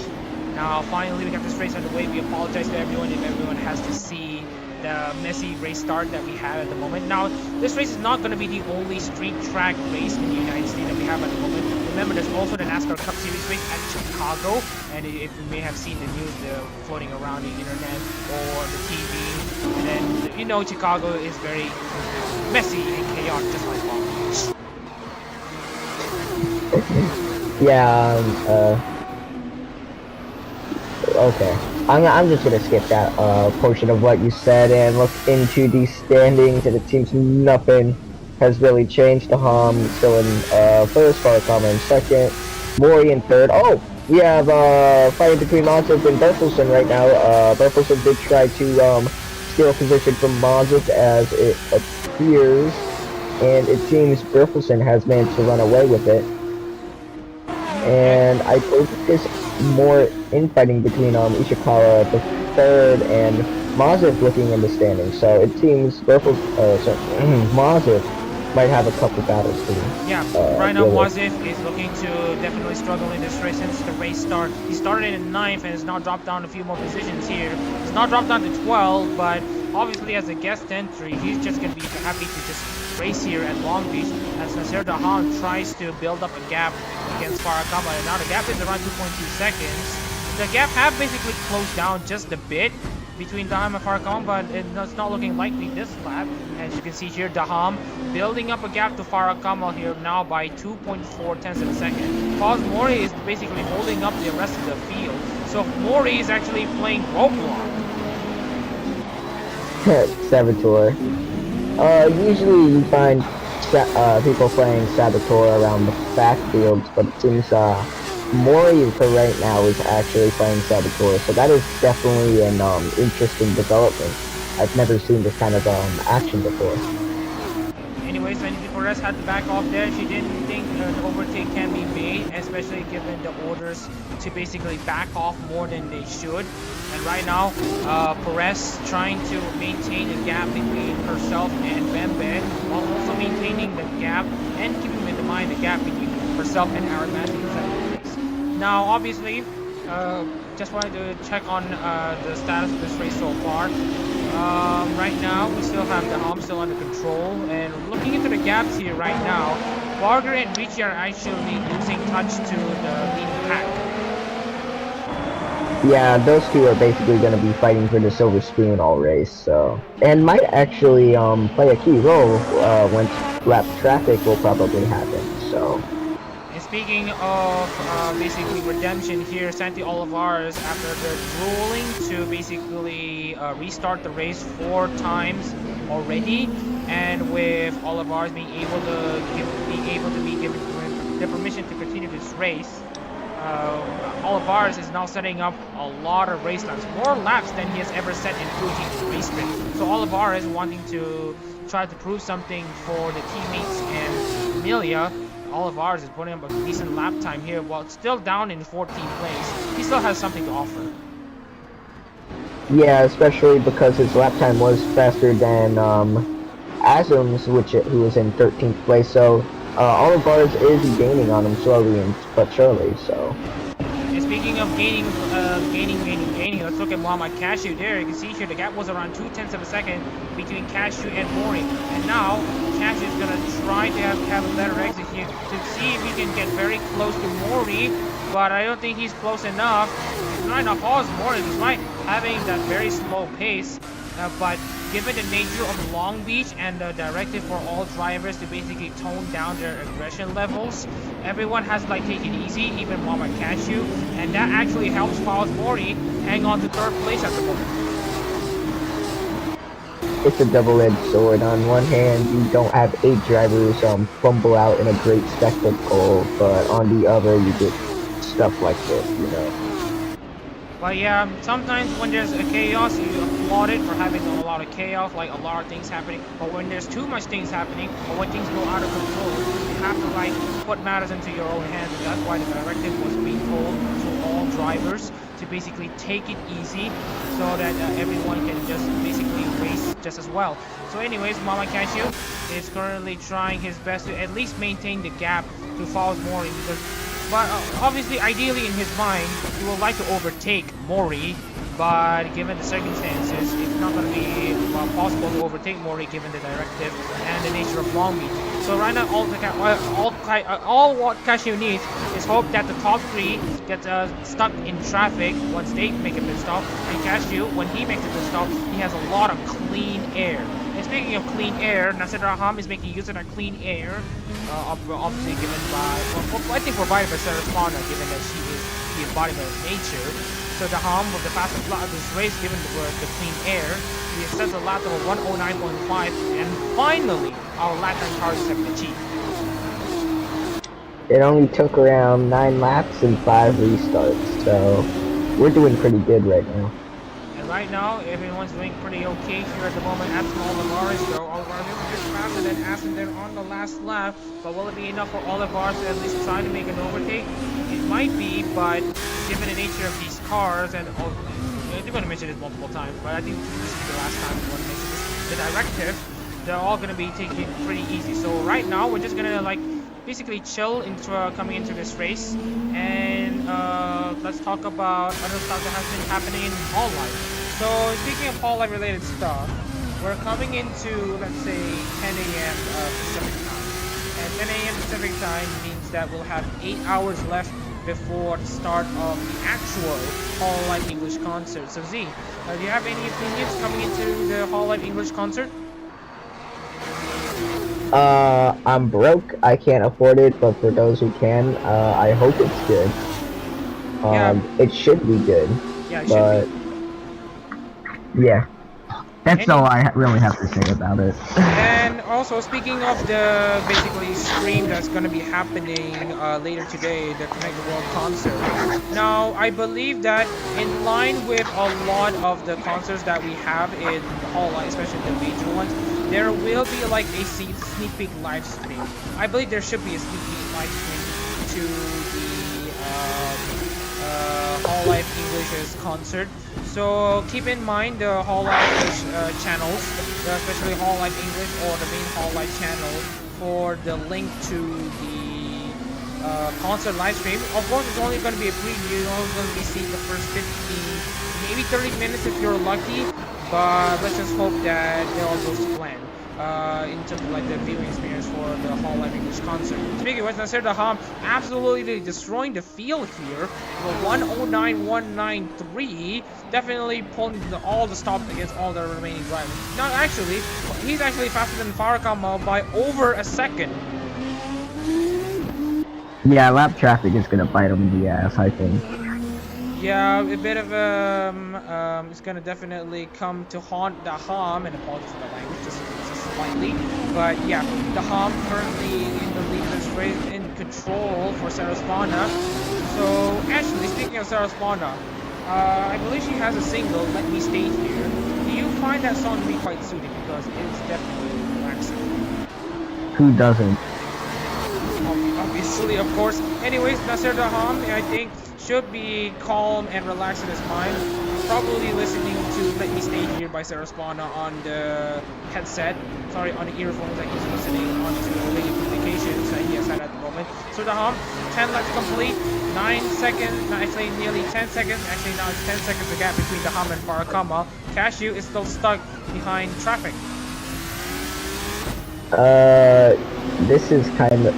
Now finally we got this race underway. We apologize to everyone if everyone has to see the messy race start that we have at the moment. Now this race is not going to be the only street track race in the United States that we have at the moment. remember, there's also the NASCAR Cup Series race at Chicago, and if you may have seen the news floating around the internet or the TV, and then you know Chicago is very messy and chaotic, just like Long Beach. Yeah. Okay. I'm just gonna skip that portion of what you said and look into the standings, and it seems nothing has really changed. Daham still in first, Farakama in second, Mori in third. Oh, we have fighting between Mazif and Bertelsen right now. Bertelsen did try to steal a position from Mazif as it appears, and it seems Bertelsen has managed to run away with it. And I believe there's more infighting between Ishikawa the third and Mazif looking in the standings. So it seems Mazif might have a couple battles to Yeah, right now Mazif is looking to definitely struggle in this race since the race start. He started in 9th and has now dropped down a few more positions here. He's now dropped down to 12, but obviously as a guest entry, he's just going to be happy to just race here at Long Beach as Nasser Dahan tries to build up a gap against Farakama, and now the gap is around 2.2 seconds. The gap have basically closed down just a bit between Daham and Farakama, but it's not looking likely this lap. As you can see here, Daham building up a gap to Farakama here now by 2.4 tenths of a second. Paz Mori is basically holding up the rest of the field, so Mori is actually playing roadblock. Saboteur. Usually you find people playing Saboteur around the backfields, but it seems Mori for right now is actually playing Saboteur, so that is definitely an interesting development. I've never seen this kind of action before. Anyways, Vanity Perez had to back off there. She didn't think an overtake can be made, especially given the orders to basically back off more than they should. And right now, Perez trying to maintain the gap between herself and Bembe, while also maintaining the gap and keeping in mind the gap between herself and RMS in the second race. Now, obviously, just wanted to check on the status of this race so far. Right now, we still have the Daham still under control, and looking into the gaps here right now, Barger and Ricci are actually losing touch to the leading pack. Yeah, those two are basically going to be fighting for the silver spoon all race, so, and might actually play a key role once lap traffic will probably happen. So. And speaking of basically redemption here, Santi Olivares, after the ruling to basically restart the race 4 times already, and with Olivares being able to be given the permission to continue this race, Olivares is now setting up a lot of race laps, more laps than he has ever set in Fuji's race trip. So Olivares wanting to try to prove something for the teammates and Emilia. Olivares is putting up a decent lap time here, while still down in 14th place. He still has something to offer. Yeah, especially because his lap time was faster than Azum's, who was in 13th place. So Olivares is gaining on him slowly but surely. So. And speaking of gaining, let's look at Muhammad Cashew there. You can see here the gap was around 0.2 of a second between Cashew and Mori. And now Cashew is gonna try to have a better exit here to see if he can get very close to Mori, but I don't think he's close enough. He's right now pause Mori despite having that very slow pace. But given the nature of Long Beach and the directive for all drivers to basically tone down their aggression levels, everyone has to take it easy, even Muhammad Cashew, and that actually helps Fawaz Mori hang on to 3rd place at the moment. It's a double-edged sword. On one hand, you don't have 8 drivers fumble out in a great spectacle, but on the other, you get stuff like this, you know. But yeah, sometimes when there's a chaos, you applaud it for having a lot of chaos, like a lot of things happening. But when there's too much things happening, or when things go out of control, you have to put matters into your own hands. And that's why the directive was being told to all drivers to basically take it easy, so that everyone can just basically race just as well. So anyways, Mama Cashew is currently trying his best to at least maintain the gap to Fawaz Mori, but obviously, ideally in his mind, he would like to overtake Mori, but given the circumstances, it's not going to be possible to overtake Mori given the directive and the nature of Long Beach. So right now, all what Cashew needs is hope that the top three get stuck in traffic once they make a pit stop, and Cashew, when he makes a pit stop, he has a lot of clean air. And speaking of clean air, Nasir Raham is making use of that clean air, obviously given by, well, I think provided by Sarah Spawner, given that she is the embodiment of nature. So the Ham with the fastest lap of this race, given the clean air, he sets a lap of 109.5, and finally, our lap time targets have been achieved. It only took around 9 laps and 5 restarts, so we're doing pretty good right now. And right now, everyone's doing pretty okay here at the moment. Aston Olivares, though, Olivares is a bit faster than Aston there on the last lap, but will it be enough for Olivares to at least try to make an overtake? It might be, but given the nature of these cars, and they're going to mention this multiple times, but I think this will be the last time we want to mention this. The directive, they're all going to be taking it pretty easy. So right now, we're just going to like basically chill into coming into this race, and let's talk about other stuff that has been happening in Hololive. So speaking of Hololive related stuff, we're coming into, let's say, 10 a.m. Pacific time, and 10 a.m. Pacific time means that we'll have 8 hours left before the start of the actual Hololive English concert. So Z, do you have any opinions coming into the Hololive English concert? I'm broke, I can't afford it, but for those who can, I hope it's good. It should be good. Yeah, it but should be. Yeah. That's all I really have to say about it. And also, speaking of the basically stream that's going to be happening later today, the Connect the World concert. Now, I believe that in line with a lot of the concerts that we have in the Hololive, especially the major ones, there will be like a sneak peek live stream. I believe there should be a sneak peek live stream to the Hololive English's concert. So keep in mind the Hololive English channels, especially Hololive English or the main Hololive channel, for the link to the concert live stream. Of course, it's only going to be a preview. You're only going to be seeing the first 15, maybe 30 minutes if you're lucky. But let's just hope that it all goes to plan in terms of like the viewing experience for the Hololive English concert. Speaking of which, Nasir Daham absolutely destroying the field here. The 109.193, definitely pulling all the stops against all the remaining drivers. Not actually, he's actually faster than Farakamal by over a second. Yeah, lap traffic is gonna bite him in the ass, I think. Yeah, a bit of it's gonna definitely come to haunt the Ham, and apologies for the language, just slightly. But yeah, the Ham currently in the lead of this race, in control for Saraspana. So actually, speaking of Saraspana, I believe she has a single, Let Me Stay Here. Do you find that song to be quite soothing? Because it's definitely relaxing. Who doesn't? Obviously, of course. Anyways, Nasir Daham, I think, should be calm and relaxed in his mind. Probably listening to Let Me Stay Here by Sarah Spawner on the headset. Sorry, on the earphones that he's listening onto the radio communications that he has had at the moment. So Daham, 10 laps complete, 9 seconds, actually nearly 10 seconds. Actually now it's 10 seconds of gap between Daham and Farakama. Cashew is still stuck behind traffic. This is kind of...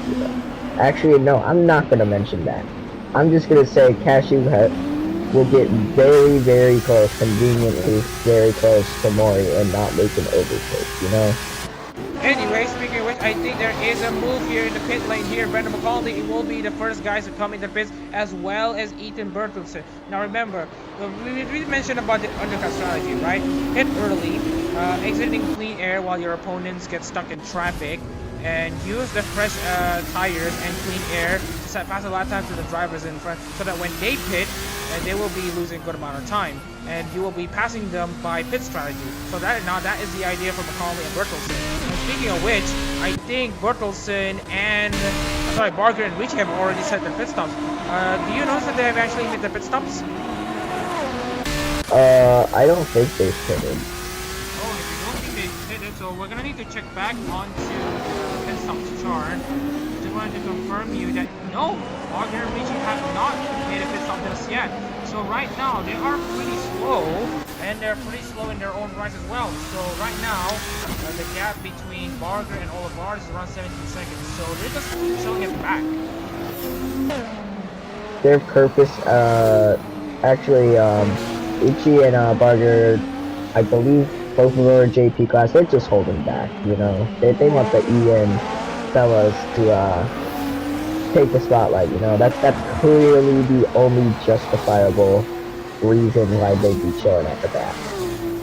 Actually, no, I'm not gonna mention that. I'm just gonna say Cashew will get very, very close, conveniently very close to Mori and not make an overtake, you know? Anyway, speaking of which, I think there is a move here in the pit lane here. Brandon McCauley will be the first guys to come in the pits, as well as Ethan Bertelsen. Now remember, we mentioned about the undercut strategy, right? Hit early, exiting clean air while your opponents get stuck in traffic, and use the fresh tires and clean air to set faster lap times to the drivers in front, so that when they pit, they will be losing a good amount of time, and you will be passing them by pit strategy. So that is the idea for McCauley and Bertelsen. And speaking of which, I think Bertelsen and Barker and Ricci have already set their pit stops. Do you notice that they have actually made their pit stops? I don't think they've pitted. Oh, if you don't think they pitted, so we're gonna need to check back onto the pit stops chart. Just wanted to confirm you that no, Barker and Ricci have not made a pit stop just yet. So right now they are pretty slow, and they're pretty slow in their own rights as well. So right now, the gap between Barger and Olivares is around 17 seconds. So they're just showing it back. Their purpose, actually, Ichi and Barger, I believe both of them are JP class. They're just holding back, you know. They want the EN fellas to take the spotlight, you know. That's clearly the only justifiable reason why they'd be chilling at the back.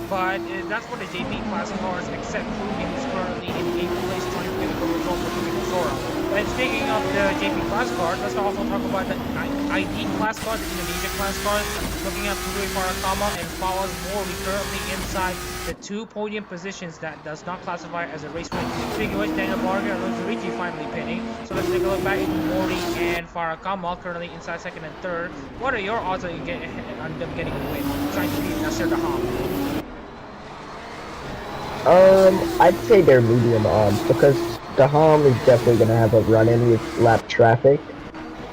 But that's for the JP class cars, except Fumi, who's currently in 8th place trying to get a good result for Fumi Sora. And speaking of the JP class cars, let's also talk about the ID class cars, the Indonesia class cars. Looking at Fumi Farakama and Fawas Mori currently inside the 2 podium positions that does not classify as a race win. Speaking of which, Daniel Barger and Rosarici finally pinning. So let's take a look back at Mori and Farakama currently inside 2nd and 3rd. What are your odds on them getting a win? Trying to beat Nasser Daham. I'd say they're medium odds because Daham is definitely gonna have a run-in with lap traffic.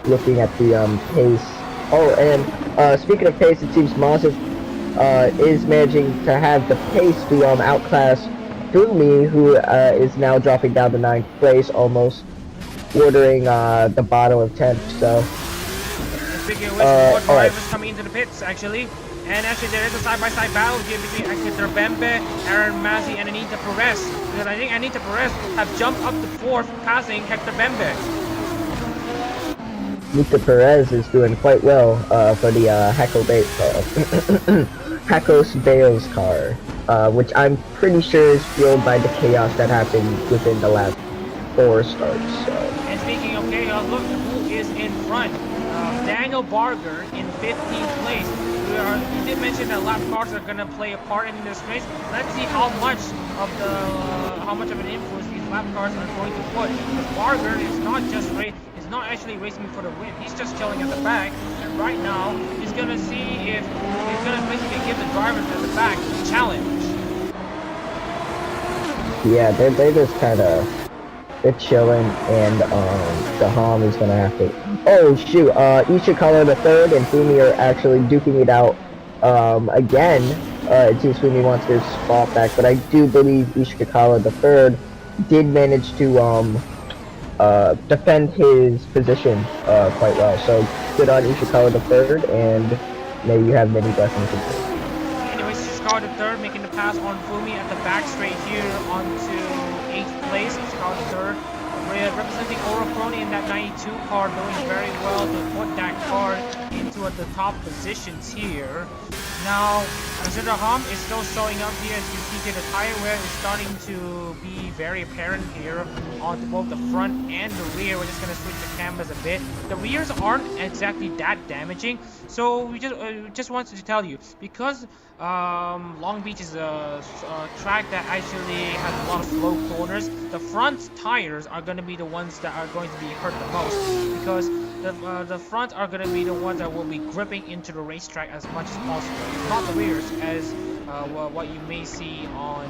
Looking at the pace. Oh, and speaking of pace, it seems Mazepin is managing to have the pace to outclass Fumi, who is now dropping down to 9th place, almost ordering the bottom of 10th. So. Speaking of which, more drivers coming into the pits actually. And actually there is a side-by-side battle here between Hector Bembe, Aaron Mazzi, and Anita Perez. Because I think Anita Perez have jumped up to 4th, passing Hector Bembe. Anita Perez is doing quite well for the Hakos Bales car, which I'm pretty sure is fueled by the chaos that happened within the last 4 starts. So. And speaking of chaos, look who is in front. Daniel Barger in 15th place. You did mention that lap cars are gonna play a part in this race. Let's see how much of an influence these lap cars are going to put. Because Barger is not actually racing for the win. He's just chilling at the back, and right now he's gonna see if he's gonna basically give the drivers at the back a challenge. Yeah, they just kind of. They're chilling, and Daham is gonna have to. Oh shoot! Ishikawa the third and Fumi are actually duking it out again. It seems Fumi wants their spot back, but I do believe Ishikawa the third did manage to defend his position quite well. So good on Ishikawa the third, and may you have many blessings. Anyways, Ishikawa the third making the pass on Fumi at the back straight here onto 8th place. Ishikawa the third, representing Orocroni in that 92 car, doing very well to put that car into the top positions here. Now, Nasser Daham is still showing up here. As you see here, the tire wear is starting to be very apparent here on both the front and the rear. We're just going to switch the cameras a bit. The rears aren't exactly that damaging, so we just wanted to tell you, because Long Beach is a track that actually has a lot of slow corners, the front tires are going to be the ones that are going to be hurt the most, because the front are going to be the ones that will be gripping into the racetrack as much as possible, not the rears, as what you may see on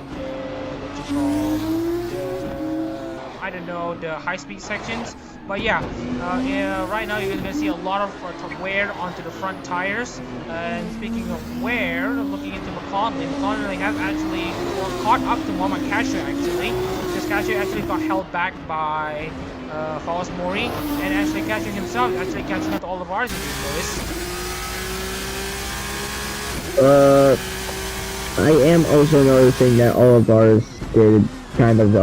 the high-speed sections. But yeah, right now you're going to see a lot of wear onto the front tires. And speaking of wear, looking into McConnell has actually caught up to Muhammad Kasher actually. This Kasher actually got held back by Fawas Mori, and actually Kasher himself actually catching up to all of ours in this race. I am also noticing that all of ours did kind of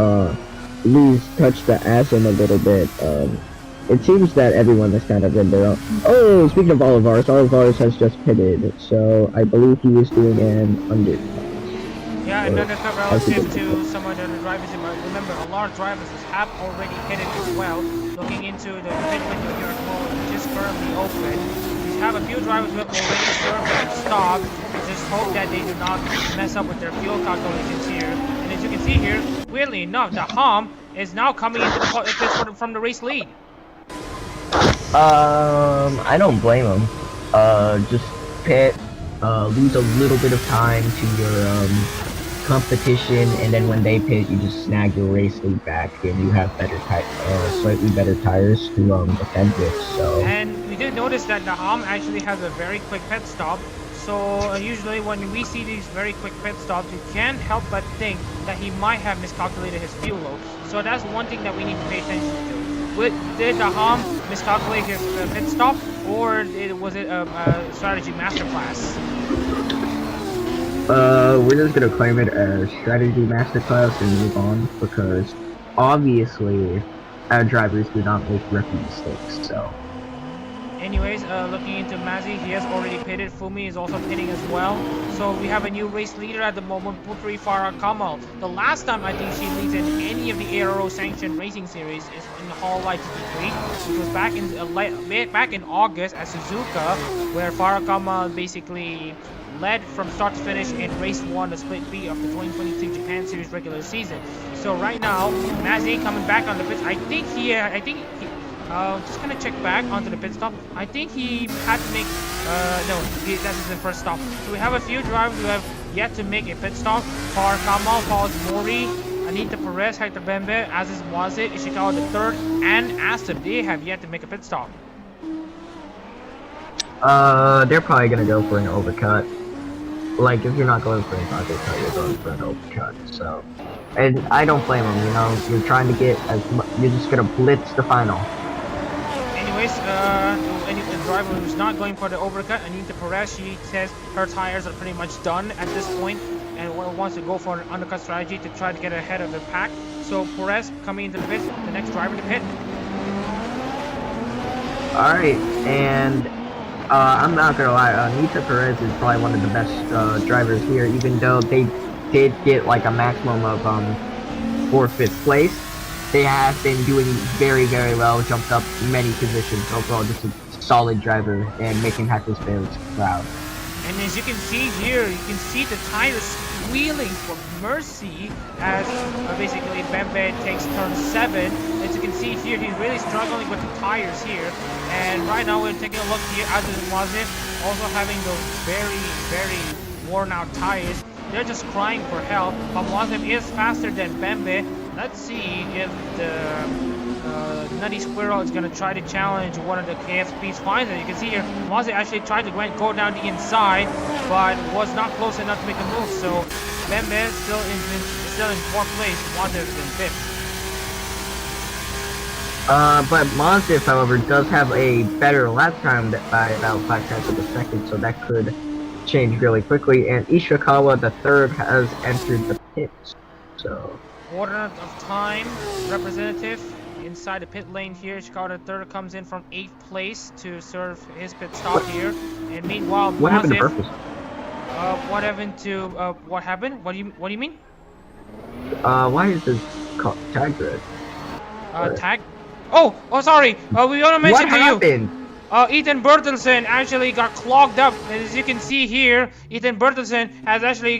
touch the asim a little bit. It seems that everyone has kind of read their own. Oh, speaking of Olivares has just pitted, so I believe he was doing an undercut. Yeah, and undercut relative to some of the drivers. But remember, a lot of drivers have already pitted as well. Looking into the pit window here at home, which is currently open. We have a few drivers who have already served and stopped. Just hope that they do not mess up with their fuel calculations here. And as you can see here, weirdly enough, Daham is now coming into the pit from the race lead. I don't blame him. Just pit, lose a little bit of time to your competition, and then when they pit, you just snag your race lead back, and you have better slightly better tires to defend with. So. And we did notice that Daham actually has a very quick pit stop. So usually when we see these very quick pit stops, you can't help but think that he might have miscalculated his fuel load. So that's one thing that we need to pay attention to. Did Daham miscalculate his pit stop, or was it a strategy masterclass? We're just gonna claim it as strategy masterclass and move on, because obviously our drivers do not make rookie mistakes, so. Anyways, looking into Mazzy, he has already pitted. Fumi is also pitting as well. So we have a new race leader at the moment, Putri Farah Kamal. The last time I think she leads in any of the ARO sanctioned racing series is in the Hololive GP3, which was back in August at Suzuka, where Farah Kamal basically led from start to finish in race 1, the split B of the 2022 Japan Series regular season. So right now, Mazzy coming back on the pits. Just gonna check back onto the pit stop. I think he had to make, that is the first stop. So we have a few drivers who have yet to make a pit stop. Farah Kamal, Paul Mori, Anita Perez, Hector Bembe, Aziz Mwazit, Ishikawa the third, and Aston. They have yet to make a pit stop. They're probably gonna go for an overcut. Like, if you're not going for an undercut, you're going for an overcut, so. And I don't blame them, you know, you're trying to get you're just gonna blitz the final. Anyways, any driver who's not going for the overcut, Anita Perez, she says her tires are pretty much done at this point and wants to go for an undercut strategy to try to get ahead of the pack. So Perez coming into the pit, the next driver to pit. Alright, and I'm not gonna lie, Anita Perez is probably one of the best drivers here, even though they did get like a maximum of 4th, 5th place. They have been doing very, very well, jumped up many positions. Overall, just a solid driver and making Hackers fans proud. And as you can see here, you can see the tires squealing for mercy as basically Bembe takes turn 7. As you can see here, he's really struggling with the tires here. And right now we're taking a look here at Wazif, also having those very, very worn out tires. They're just crying for help, but Wazif is faster than Bembe. Let's see if the Nutty Squirrel is going to try to challenge one of the KFP's finds. You can see here, Wazif actually tried to go down the inside, but was not close enough to make a move. So Bembe is still in 4th place, Wazif is in 5th. But Mazif, however, does have a better lap time by about 5/10 of a second, so that could change really quickly. And Ishikawa the third has entered the pits, so. Quarter of time representative inside the pit lane here. Ishikawa the third comes in from 8th place to serve his pit stop here. And meanwhile, what happened to Purpose? What happened to what happened? What do you mean? Why is this tag red? Tag. Oh, sorry. We want to mention what happened? Ethan Bertelsen actually got clogged up. As you can see here, Ethan Bertelsen has actually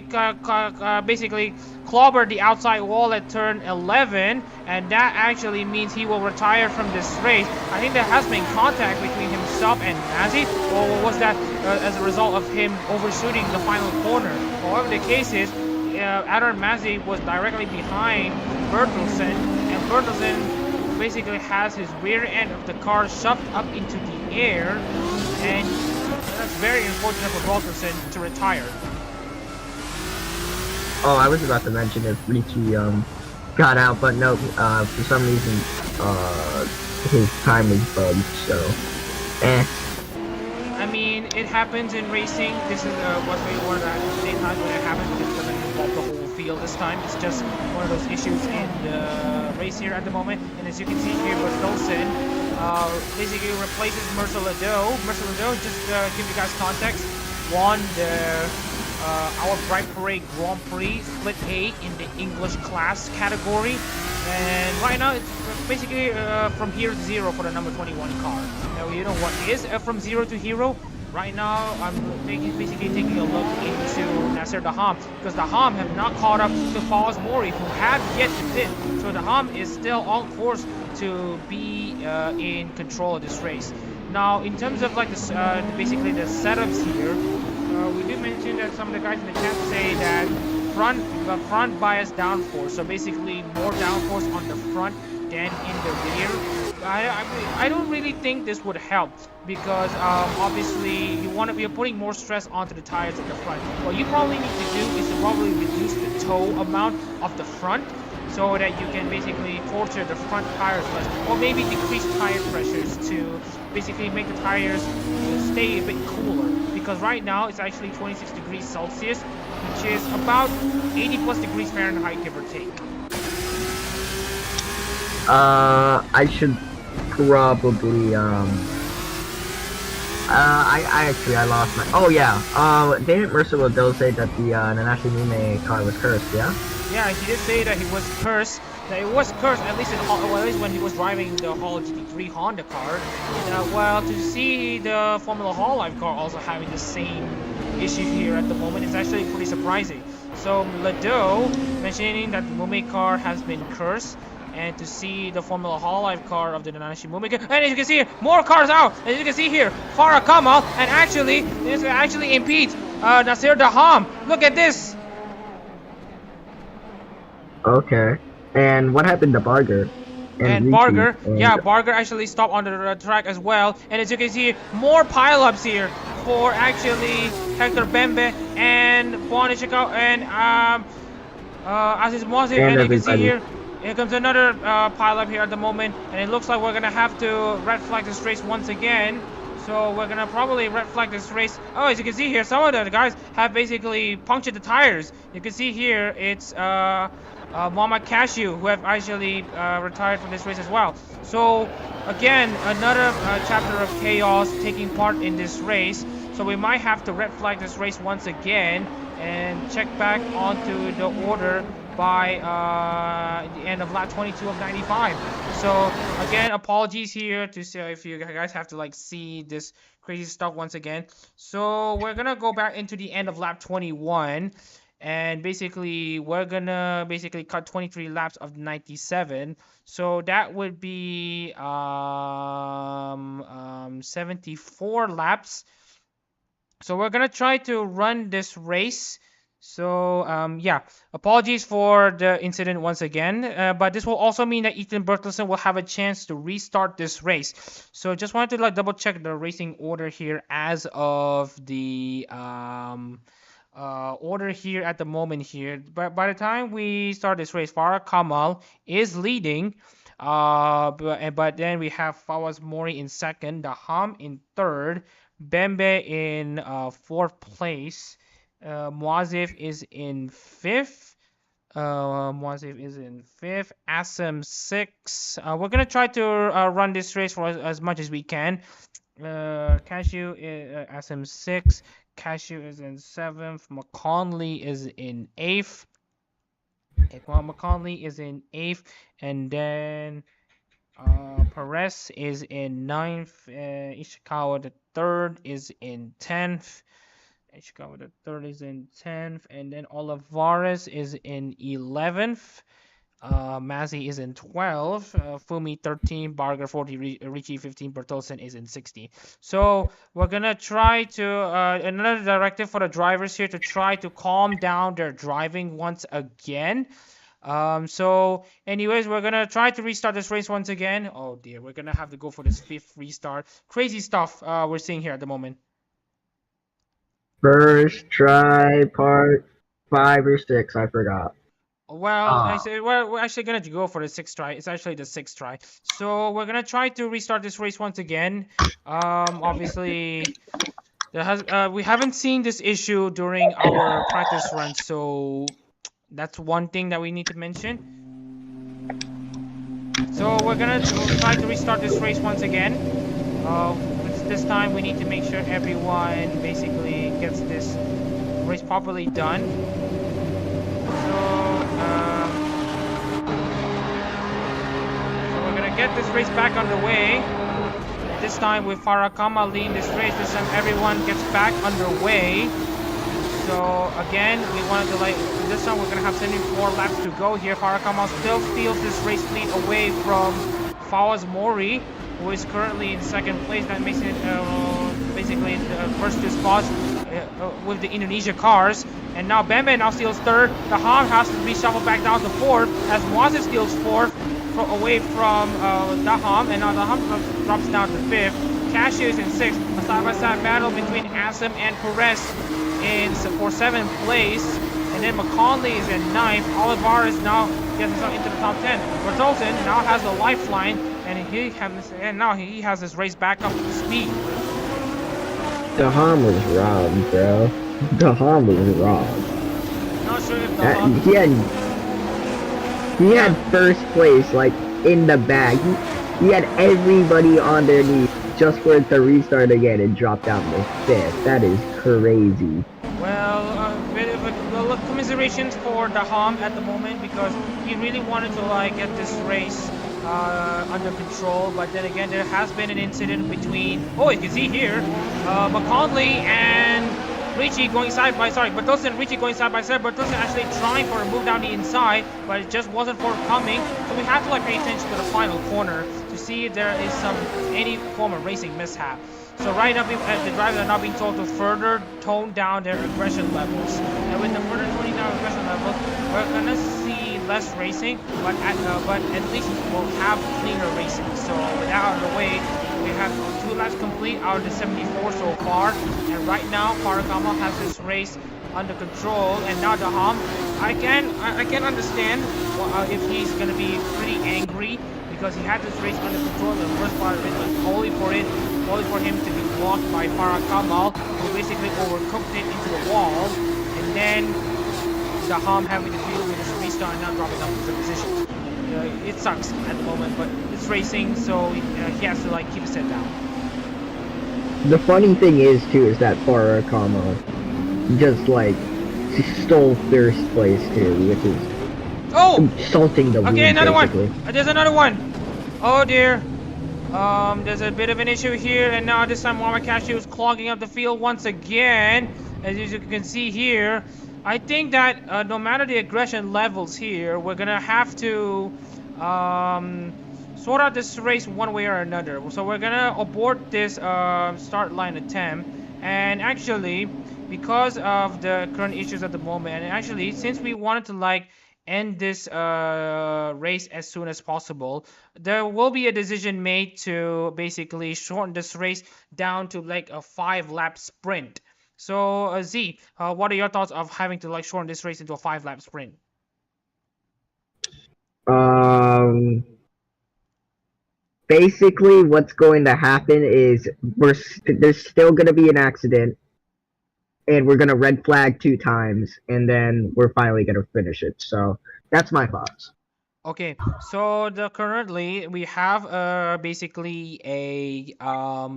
basically clobbered the outside wall at turn 11, and that actually means he will retire from this race. I think there has been contact between himself and Mazzy, or was that as a result of him overshooting the final corner? However the case is, Adak-RMS was directly behind Bertelsen, and Bertelsen basically has his rear end of the car shoved up into the air, and that's very unfortunate for Bertelsen to retire. Oh, I was about to mention if Ricci got out, but no, for some reason his time was bugged, so I mean, it happens in racing. This is one of the same times when it happens. It doesn't involve the whole field this time. It's just one of those issues in the race here at the moment. And as you can see here, Bertelsen basically replaces Mercer Lado. Mercer Lado, just to give you guys context, won our Bright Parade Grand Prix Split A in the English class category. And right now, it's basically from hero to zero for the number 21 car. Now, you know what is from zero to hero? Right now, I'm basically taking a look into Nasser Daham, because Daham have not caught up to Paul Mori, who have yet to pit. So Daham is still on course to be in control of this race. Now, in terms of like this, basically the setups here, we did mention that some of the guys in the chat say that front bias downforce, so basically more downforce on the front than in the rear. I don't really think this would help because obviously you're putting more stress onto the tires at the front. What you probably need to do is to probably reduce the toe amount of the front so that you can basically torture the front tires less, or maybe decrease tire pressures to basically make the tires stay a bit cooler. Because right now it's actually 26 degrees Celsius, which is about 80 plus degrees Fahrenheit, give or take. I should probably, I lost my, oh yeah, didn't Merciful Bill say that the Nanashi Mume car was cursed, yeah? Yeah, he did say that he was cursed. That it was cursed, at least when he was driving the Holo GT3 Honda car. Well, to see the Formula Hololive car also having the same issue here at the moment is actually pretty surprising. So Lado mentioning that the Mume car has been cursed, and to see the Formula Hololive car of the Nanashi Mume car, and as you can see here, more cars out. As you can see here, Farah Kamal, and actually this actually impedes Nasir Daham. Look at this. Okay. And what happened to Barger? And Barger, yeah, Barger actually stopped on the track as well. And as you can see, more pileups here for actually Hector Bembe and Juan Ishikawa and Aziz Mozif. And you can see here comes another pileup here at the moment. And it looks like we're gonna have to red flag this race once again. So we're gonna probably red flag this race. Oh, as you can see here, some of the guys have basically punctured the tires. You can see here, it's Muhammad Cashew, who have actually retired from this race as well. So again, another chapter of chaos taking part in this race. So we might have to red flag this race once again and check back onto the order by the end of lap 22 of 95. So again, apologies here to see if you guys have to like see this crazy stuff once again. So we're gonna go back into the end of lap 21. And basically, we're gonna basically cut 23 laps of 97. So that would be 74 laps. So we're gonna try to run this race. So yeah, apologies for the incident once again. But this will also mean that Ethan Bertelsen will have a chance to restart this race. So just wanted to like double check the racing order here as of the order here at the moment here. But by the time we start this race, Farah Kamal is leading. But then we have Fawaz Mori in second, Daham in third, Bembe in fourth place, Muazif is in fifth. Asim sixth. We're gonna try to run this race for as much as we can. Cashew is Asim sixth. Cashew is in 7th. McConley is in 8th. McConley is in 8th. And then Perez is in 9th. Ishikawa the 3rd is in 10th. And then Olivares is in 11th. Mazzy is in 12, Fumi 13, Barger 40, Richie 15, Bertolsen is in 16. So we're gonna try to another directive for the drivers here to try to calm down their driving once again. So anyways, we're gonna try to restart this race once again. Oh dear, we're gonna have to go for this 5th restart. Crazy stuff we're seeing here at the moment. First try, part 5 or 6, I forgot. Well, I said we're actually gonna go for the 6th try. It's actually the 6th try. So we're gonna try to restart this race once again. Obviously, we haven't seen this issue during our practice run, so that's one thing that we need to mention. So we're gonna try to restart this race once again. This time we need to make sure everyone basically gets this race properly done. So we're gonna get this race back underway. This time with Farah Kamal leading this race, this time everyone gets back underway. So again, we wanted to this time we're gonna have 74 laps to go here. Farah Kamal still steals this race lead away from Fawaz Mori, who is currently in 2nd place. That makes it basically the first 2 spots with the Indonesia cars. And now Bembe now steals 3rd. The Ham has to be shuffled back down to 4th as Muazif steals 4th away from Daham, and now Daham drops down to 5th. Cashew is in 6th. A side-by-side battle between Asim and Perez for 7th place. And then McConley is in 9th. Olivares now gets himself into the top 10. Bertolton now has the lifeline, and now he has his race back up to speed. Daham was robbed, bro. Daham was robbed. Not sure if Daham... He had first place, like, in the bag. He had everybody on their knees just for it to restart again and drop down to 5th. That is crazy. Well, a bit of a commiserations for Daham at the moment, because he really wanted to like get this race under control, but then again there has been an incident between, oh, you can see here, McConley and Richie going side by side. Bertolson and Richie going side by side. Bertolson actually trying for a move down the inside, but it just wasn't forthcoming. So we have to like pay attention to the final corner to see if there is any form of racing mishap. So right now, the drivers are now being told to further tone down their aggression levels. And with the further toning down aggression levels, we're gonna see less racing, but at least we'll have cleaner racing. So with that out of the way, we have 2 laps complete out of the 74 so far. And right now, Paragama has this race under control. And now Daham, I can understand if he's gonna be pretty angry, because he had this race under control in the first part of it, but only for him to be blocked by Farah Kamal, who basically overcooked it into the wall, and then Daham having to deal with his restart and now dropping up into position. It sucks at the moment, but it's racing, so he has to like keep his head down. The funny thing is too is that Farah Kamal just like stole first place too, which is insulting the okay, another basically. One. There's another one. Oh dear. There's a bit of an issue here, and now this time Muhammad Cashew is clogging up the field once again. As you can see here, I think that no matter the aggression levels here, we're gonna have to sort out this race one way or another. So we're gonna abort this start line attempt, and actually, because of the current issues at the moment, and actually since we wanted to like end this race as soon as possible, there will be a decision made to basically shorten this race down to like a 5-lap sprint. So Z, what are your thoughts of having to like shorten this race into a 5-lap sprint? Basically what's going to happen is there's still going to be an accident, and we're gonna red flag 2 times, and then we're finally gonna finish it. So that's my thoughts. Okay, so currently we have basically a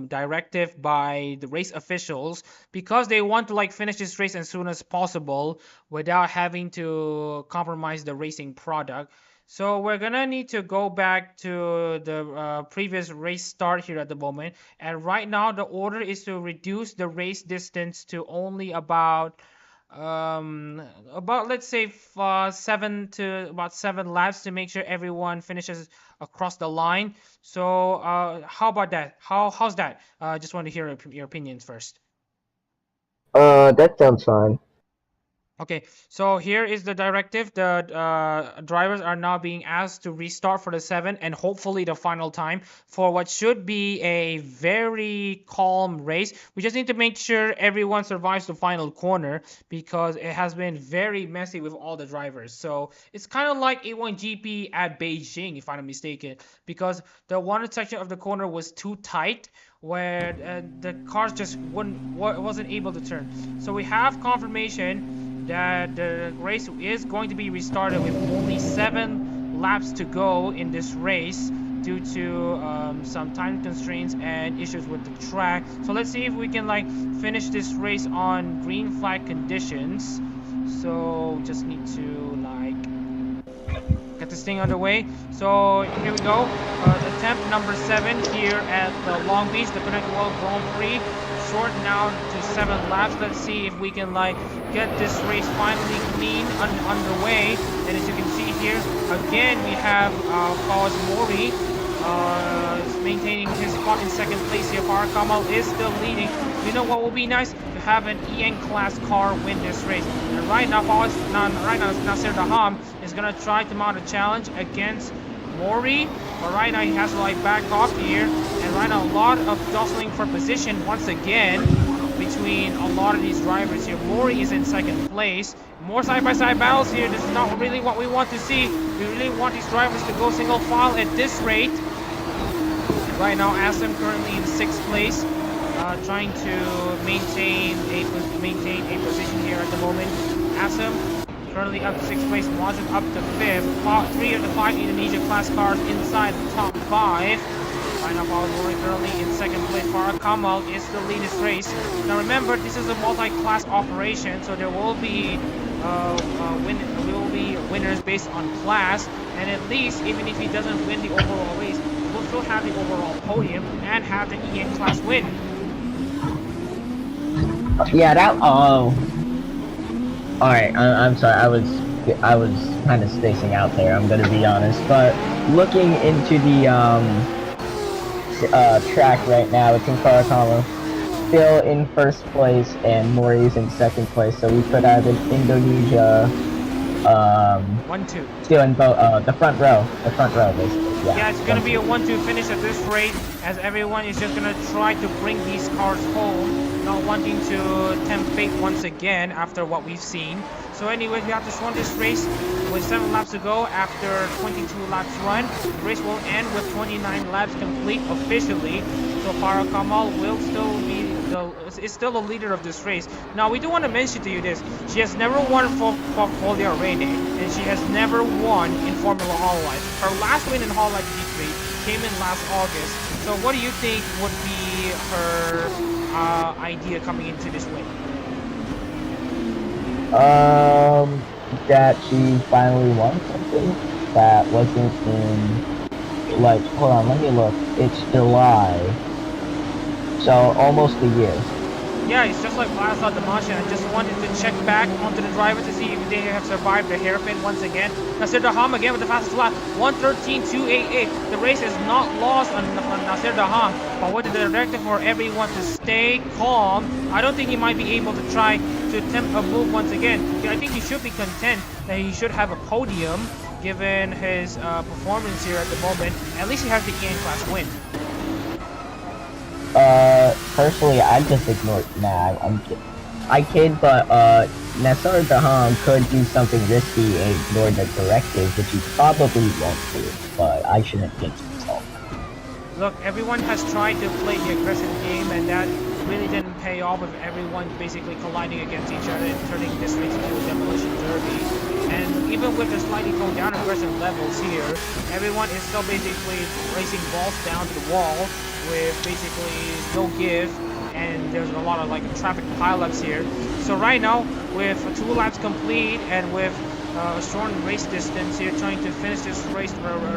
directive by the race officials, because they want to like finish this race as soon as possible without having to compromise the racing product. So we're gonna need to go back to the previous race start here at the moment, and right now the order is to reduce the race distance to only about let's say 7 laps to make sure everyone finishes across the line. So how about that? How's that? Just want to hear your opinions first. That sounds fine. Okay, so here is the directive. The drivers are now being asked to restart for the 7 and hopefully the final time for what should be a very calm race. We just need to make sure everyone survives the final corner, because it has been very messy with all the drivers. So it's kind of like A1GP at Beijing, if I'm not mistaken, because the one section of the corner was too tight, where the cars just wasn't able to turn. So we have confirmation that the race is going to be restarted with only 7 laps to go in this race due to some time constraints and issues with the track. So let's see if we can like finish this race on green flag conditions. So just need to like get this thing underway. So here we go. Attempt number 7 here at the Long Beach, the Connect World Grand Prix. Short now to 7 laps. Let's see if we can like get this race finally clean underway. And as you can see here, again we have Fawaz Mori maintaining his spot in 2nd place here. Farah Kamal is still leading. You know what will be nice? To have an EN class car win this race. And right now Nasir Daham is gonna try to mount a challenge against Mori, but right now he has to like back off here, and right now a lot of jostling for position once again between a lot of these drivers here. Mori is in second place. More side-by-side battles here. This is not really what we want to see. We really want these drivers to go single file at this rate. Right now, Asim currently in 6th place, trying to maintain a position here at the moment. Asim currently up to 6th place, Wazim up to 5th. 3 of the 5 Indonesia class cars inside the top 5. Right now, Mori currently in 2nd place. Farah Kamal is the lead this race. Now remember, this is a multi-class operation, so there will be winners based on class, and at least even if he doesn't win the overall race, we'll still have the overall podium and have the EN class win. Yeah, that. Oh. All right. I'm sorry. I was kind of spacing out there. I'm gonna be honest, but looking into the track right now, it's in Karakama. Still in 1st place, and Mori's in 2nd place. So we could have an Indonesia. 1-2. Still in both. The front row. Basically. Yeah, it's gonna be a 1-2 finish at this rate, as everyone is just gonna try to bring these cars home, not wanting to tempt fate once again after what we've seen. So anyways, we have to run this race with 7 laps to go after 22 laps run. The race will end with 29 laps complete officially. So Farah Kamal will still be is still the leader of this race. Now we do want to mention to you this: she has never won for Follia Rene, and she has never won in Formula Hololive. Her last win in Hololive G3 came in last August. So what do you think would be her idea coming into this win? That she finally won something that wasn't in, like, hold on, let me look. It's July. So, almost a year. Yeah, it's just like Vladislav Damashin. I just wanted to check back onto the driver to see if they have survived the hairpin once again. Nasir Daham again with the fastest lap, 1:13.288. The race is not lost on Nasir Daham, but what the directive for everyone to stay calm. I don't think he might be able to try to attempt a move once again. I think he should be content that he should have a podium given his performance here at the moment. At least he has the EN class win. Personally, I just ignore. Nah, I kid, but Nasser Daham could do something risky and ignore the directives, which he probably won't do. But I shouldn't jinx myself. Look, everyone has tried to play the aggressive game, and that really didn't pay off with everyone basically colliding against each other and turning this race into a demolition derby. And even with the slightly toned down aggressive levels here, everyone is still basically racing balls down to the wall with basically no give, and there's a lot of like traffic pileups here. So right now, with 2 laps complete and with a short race distance here, trying to finish this race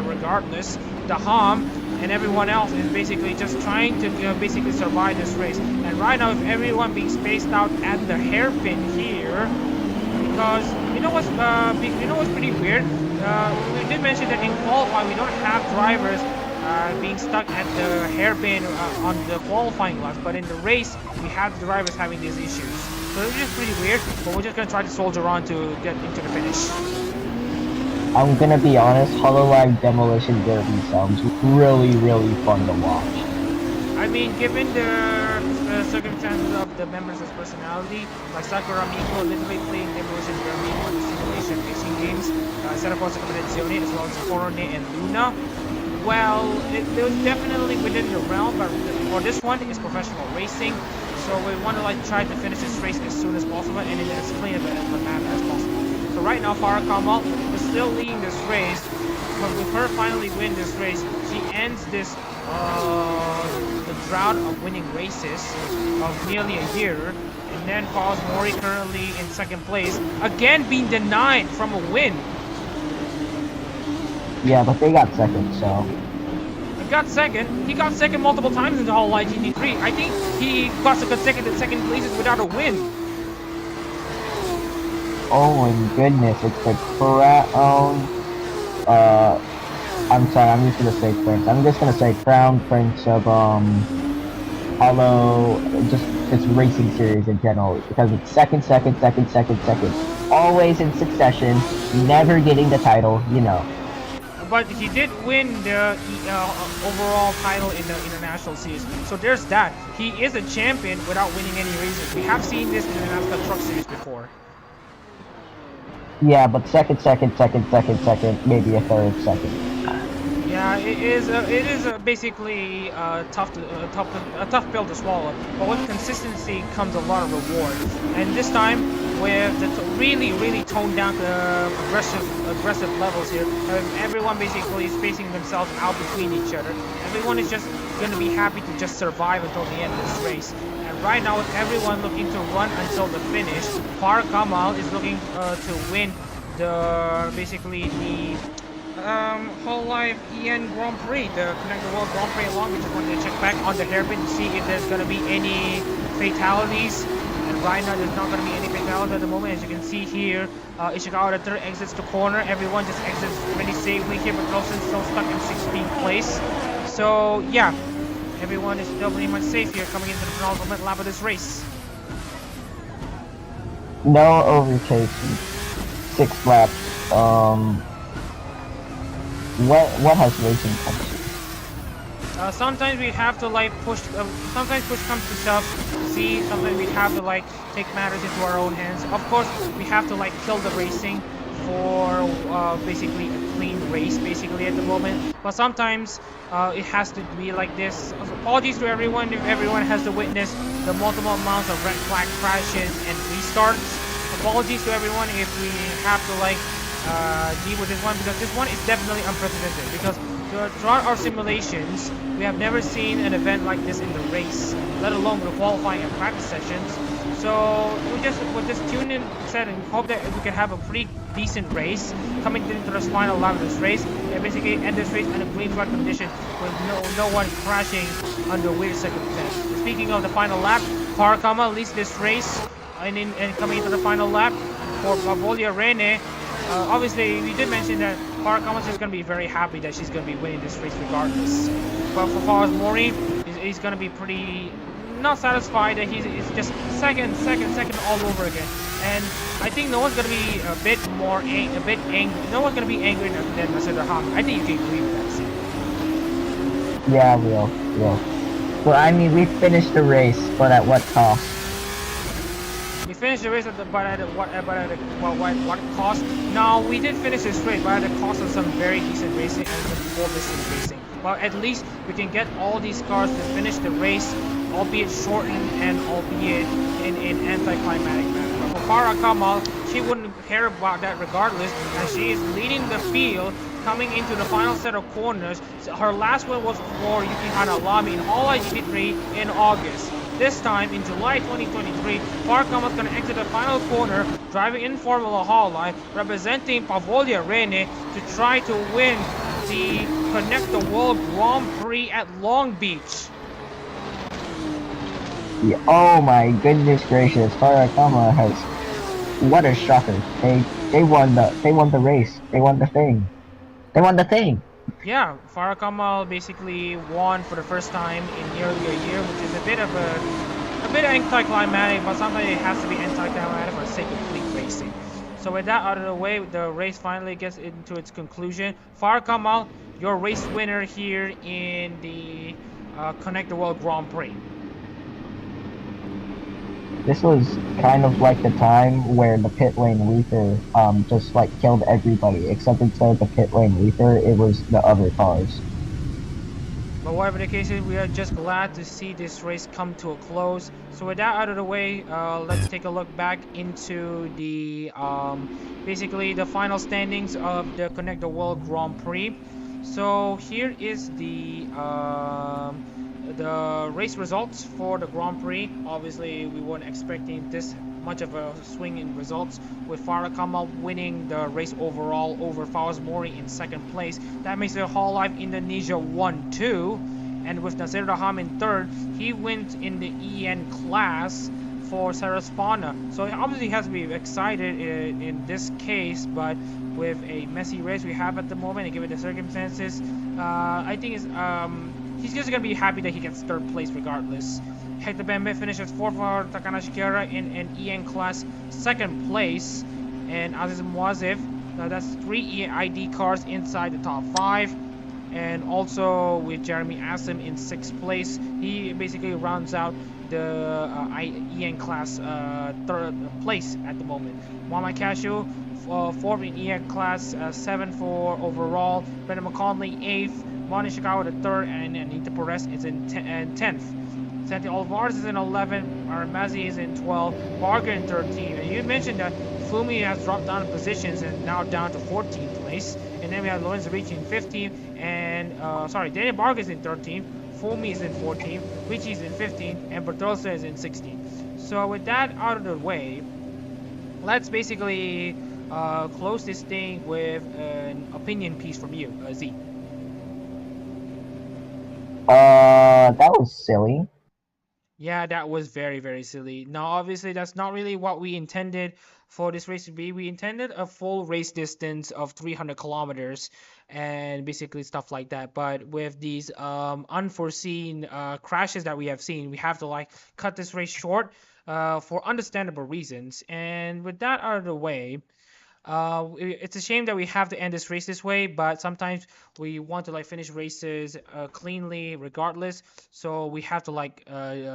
regardless, Daham and everyone else is basically just trying to basically survive this race. And right now, with everyone being spaced out at the hairpin here, because you know what's pretty weird? We did mention that in qualifying we don't have drivers being stuck at the hairpin on the qualifying laps, but in the race we have the drivers having these issues. So it's just pretty weird, but we're just gonna try to soldier on to get into the finish. I'm gonna be honest, Hololive Demolition Derby sounds really, really fun to watch. I mean, given the circumstances of the members' personality, like Sakura Miko literally playing Demolition Derby on the simulation racing games, Seraposa Competizione, as well as Corone and Luna. Well, it was definitely within the realm, but for this one, it's professional racing, so we want to like try to finish this race as soon as possible and in as clean of a manner as possible. So right now, Farah Kamal is still leading this race, but with her finally win this race, she ends this the drought of winning races of nearly a year, and then follows Mori currently in 2nd place, again being denied from a win. Yeah, but they got 2nd, so. He got 2nd. He got 2nd multiple times in the whole GT3. I think he got the consecutive 2nd places without a win. Oh my goodness, it's the crown. I'm sorry, I'm just gonna say Prince. I'm just gonna say Crown Prince of Holo, just this racing series in general, because it's second, always in succession, never getting the title, you know. but he did win the overall title in the international series. So there's that. He is a champion without winning any races. We have seen this in the NASCAR Truck Series before. Yeah, but second, maybe a third second. Yeah, it is basically a tough pill to swallow. But with consistency comes a lot of reward. And this time, with the really toned down aggressive levels here, everyone basically is spacing themselves out between each other. Everyone is just going to be happy to just survive until the end of this race. And right now, with everyone looking to run until the finish, Farah Kamal is looking to win the Hololive EN Grand Prix, the Connect the World Grand Prix along. We just wanted to check back on the hairpin to see if there's going to be any fatalities. And right now there's not going to be any fatalities at the moment. As you can see here, Ishikawa the third exits the corner. Everyone just exits really safely here, but Wilson's still stuck in 16th place. So yeah, everyone is still pretty much safe here coming into the penultimate lap of this race. No overtaking. 6 laps. What has racing come to? Sometimes we have to like push. Sometimes push comes to shove. See, sometimes we have to like take matters into our own hands. Of course, we have to like kill the racing for basically a clean race, basically at the moment. But sometimes it has to be like this. Apologies to everyone if everyone has to witness the multiple amounts of red flag crashes and restarts. Apologies to everyone if we have to like deal with this one, because this one is definitely unprecedented. Because throughout our simulations, we have never seen an event like this in the race, let alone the qualifying and practice sessions. So we'll just tune in, set, and hope that we can have a pretty decent race coming into the final lap of this race, and basically end this race in a green flag condition with no one crashing under weird circumstances. Speaking of the final lap, Parakama leads this race, and coming into the final lap for Pavolia Rene. Obviously, we did mention that Parakama is going to be very happy that she's going to be winning this race regardless. But for Fawaz Mori, he's going to be pretty not satisfied that he's just second all over again. And I think no one's going to be a bit angry. No one's going to be angry than Nasir Ham. I think you can agree with that, Sam. Yeah, we will. Well, I mean, we finished the race, but at what cost? We finished the race but at what cost? No, we did finish this race, but at the cost of some very decent racing and some poor distance racing. But at least we can get all these cars to finish the race, albeit shortened and albeit in anticlimactic manner. But for Farah Kamal, she wouldn't care about that regardless, as she is leading the field coming into the final set of corners. Her last one was for Yuki Hanalami in Hololive GT3 in August. This time, in July 2023, Farkama is going to exit the final corner, driving in Formula Hololive, representing Pavolia Rene to try to win the Connect the World Grand Prix at Long Beach. Yeah, oh my goodness gracious, Farkama has... What a shocker. They won the race. They won the thing. Yeah, Farah Kamal basically won for the first time in nearly a year, which is a bit anticlimactic, but sometimes it has to be anticlimactic for the sake of clean racing. So with that out of the way, the race finally gets into its conclusion. Farah Kamal, your race winner here in the Connect the World Grand Prix. This was kind of like the time where the pit lane Reaper just like killed everybody, except instead of the pit lane Reaper, it was the other cars. But whatever the case is, we are just glad to see this race come to a close. So with that out of the way, let's take a look back into the basically the final standings of the Connect the World Grand Prix. So here is the race results for the Grand Prix. Obviously, we weren't expecting this much of a swing in results, with Farah Kamal winning the race overall over Fawaz Mori in second place. That makes it Hololive Indonesia 1-2, and with Nasir Raham in third, he wins in the EN class for Saraspana. So obviously he has to be excited in this case, but with a messy race we have at the moment and given the circumstances, I think he's just gonna be happy that he gets third place regardless. Hector Bembe finishes fourth for Takanashi Kiara in an EN class second place, and Aziz Muazif That's 3 ID cars inside the top 5. And also with Jeremy Asim in 6th place, he basically rounds out the EN class 3rd place at the moment. Mama Cashew 4th in EN class, 7 for overall. Brendan McConley 8th, Monty Chicago the 3rd, and Anita Perez is in 10th. Santi Alvarez is in 11th, Aramazi is in 12th, Barger in 13th. And you mentioned that Fumi has dropped down positions and now down to 14th place. And then we have Lorenzo Ricci in 15th, and Daniel Barger is in 13th, Fumi is in 14th, Ricci is in 15th, and Bertosa is in 16th. So with that out of the way, let's basically close this thing with an opinion piece from you, Z. That was silly. Yeah, that was very, very silly. Now, obviously, that's not really what we intended for this race to be. We intended a full race distance of 300 kilometers and basically stuff like that. But with these unforeseen crashes that we have seen, we have to like cut this race short for understandable reasons. And with that out of the way, it's a shame that we have to end this race this way, but sometimes we want to like finish races cleanly regardless, so we have to like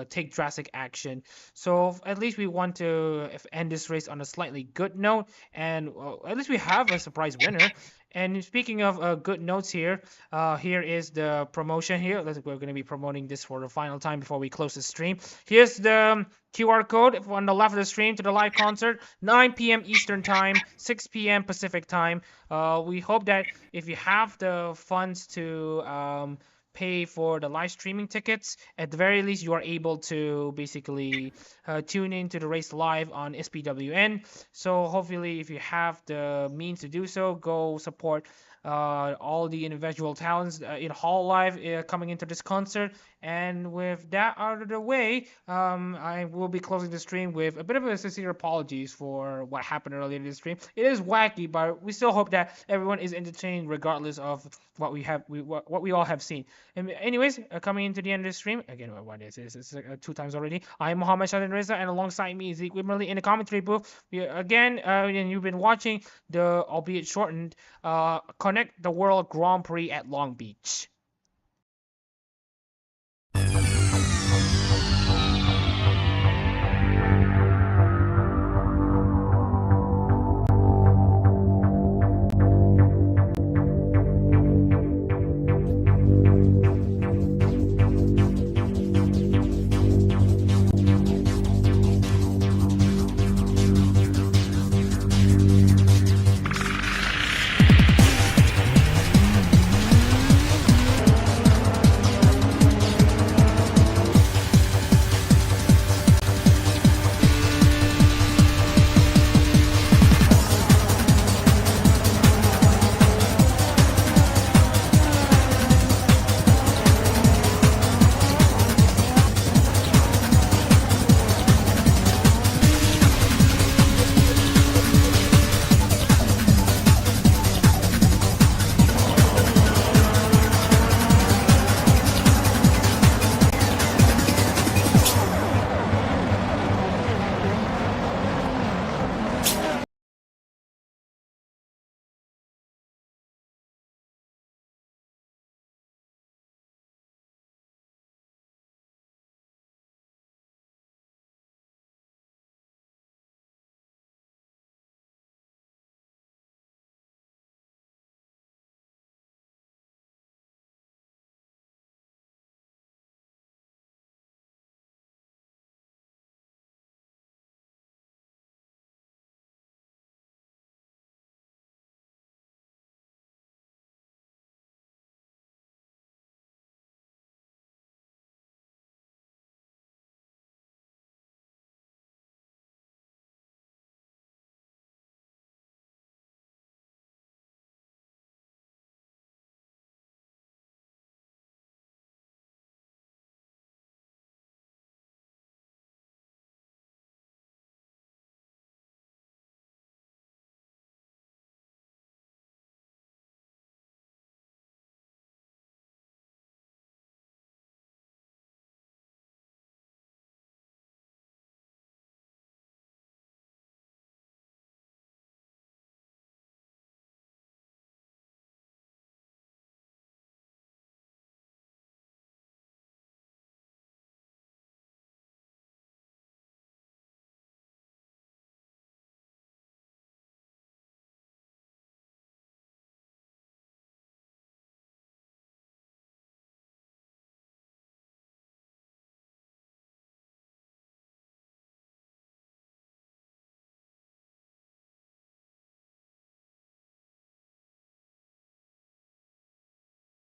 take drastic action. So at least we want to end this race on a slightly good note, and at least we have a surprise winner. And speaking of good notes here, here is the promotion here. We're going to be promoting this for the final time before we close the stream. Here's the QR code on the left of the stream to the live concert, 9 p.m. Eastern Time, 6 p.m. Pacific Time. We hope that if you have the funds to pay for the live streaming tickets, at the very least you are able to basically tune into the race live on SPWN. So hopefully if you have the means to do so, go support all the individual talents in Hololive coming into this concert. And with that out of the way, I will be closing the stream with a bit of a sincere apologies for what happened earlier in the stream. It is wacky, but we still hope that everyone is entertained regardless of what what we all have seen. And anyways, coming into the end of the stream, again, what is this? It's 2 times already. I'm Mohammed Shadin Reza, and alongside me is Zeke Wimmerly in the commentary booth. And you've been watching the, albeit shortened, Connect the World Grand Prix at Long Beach.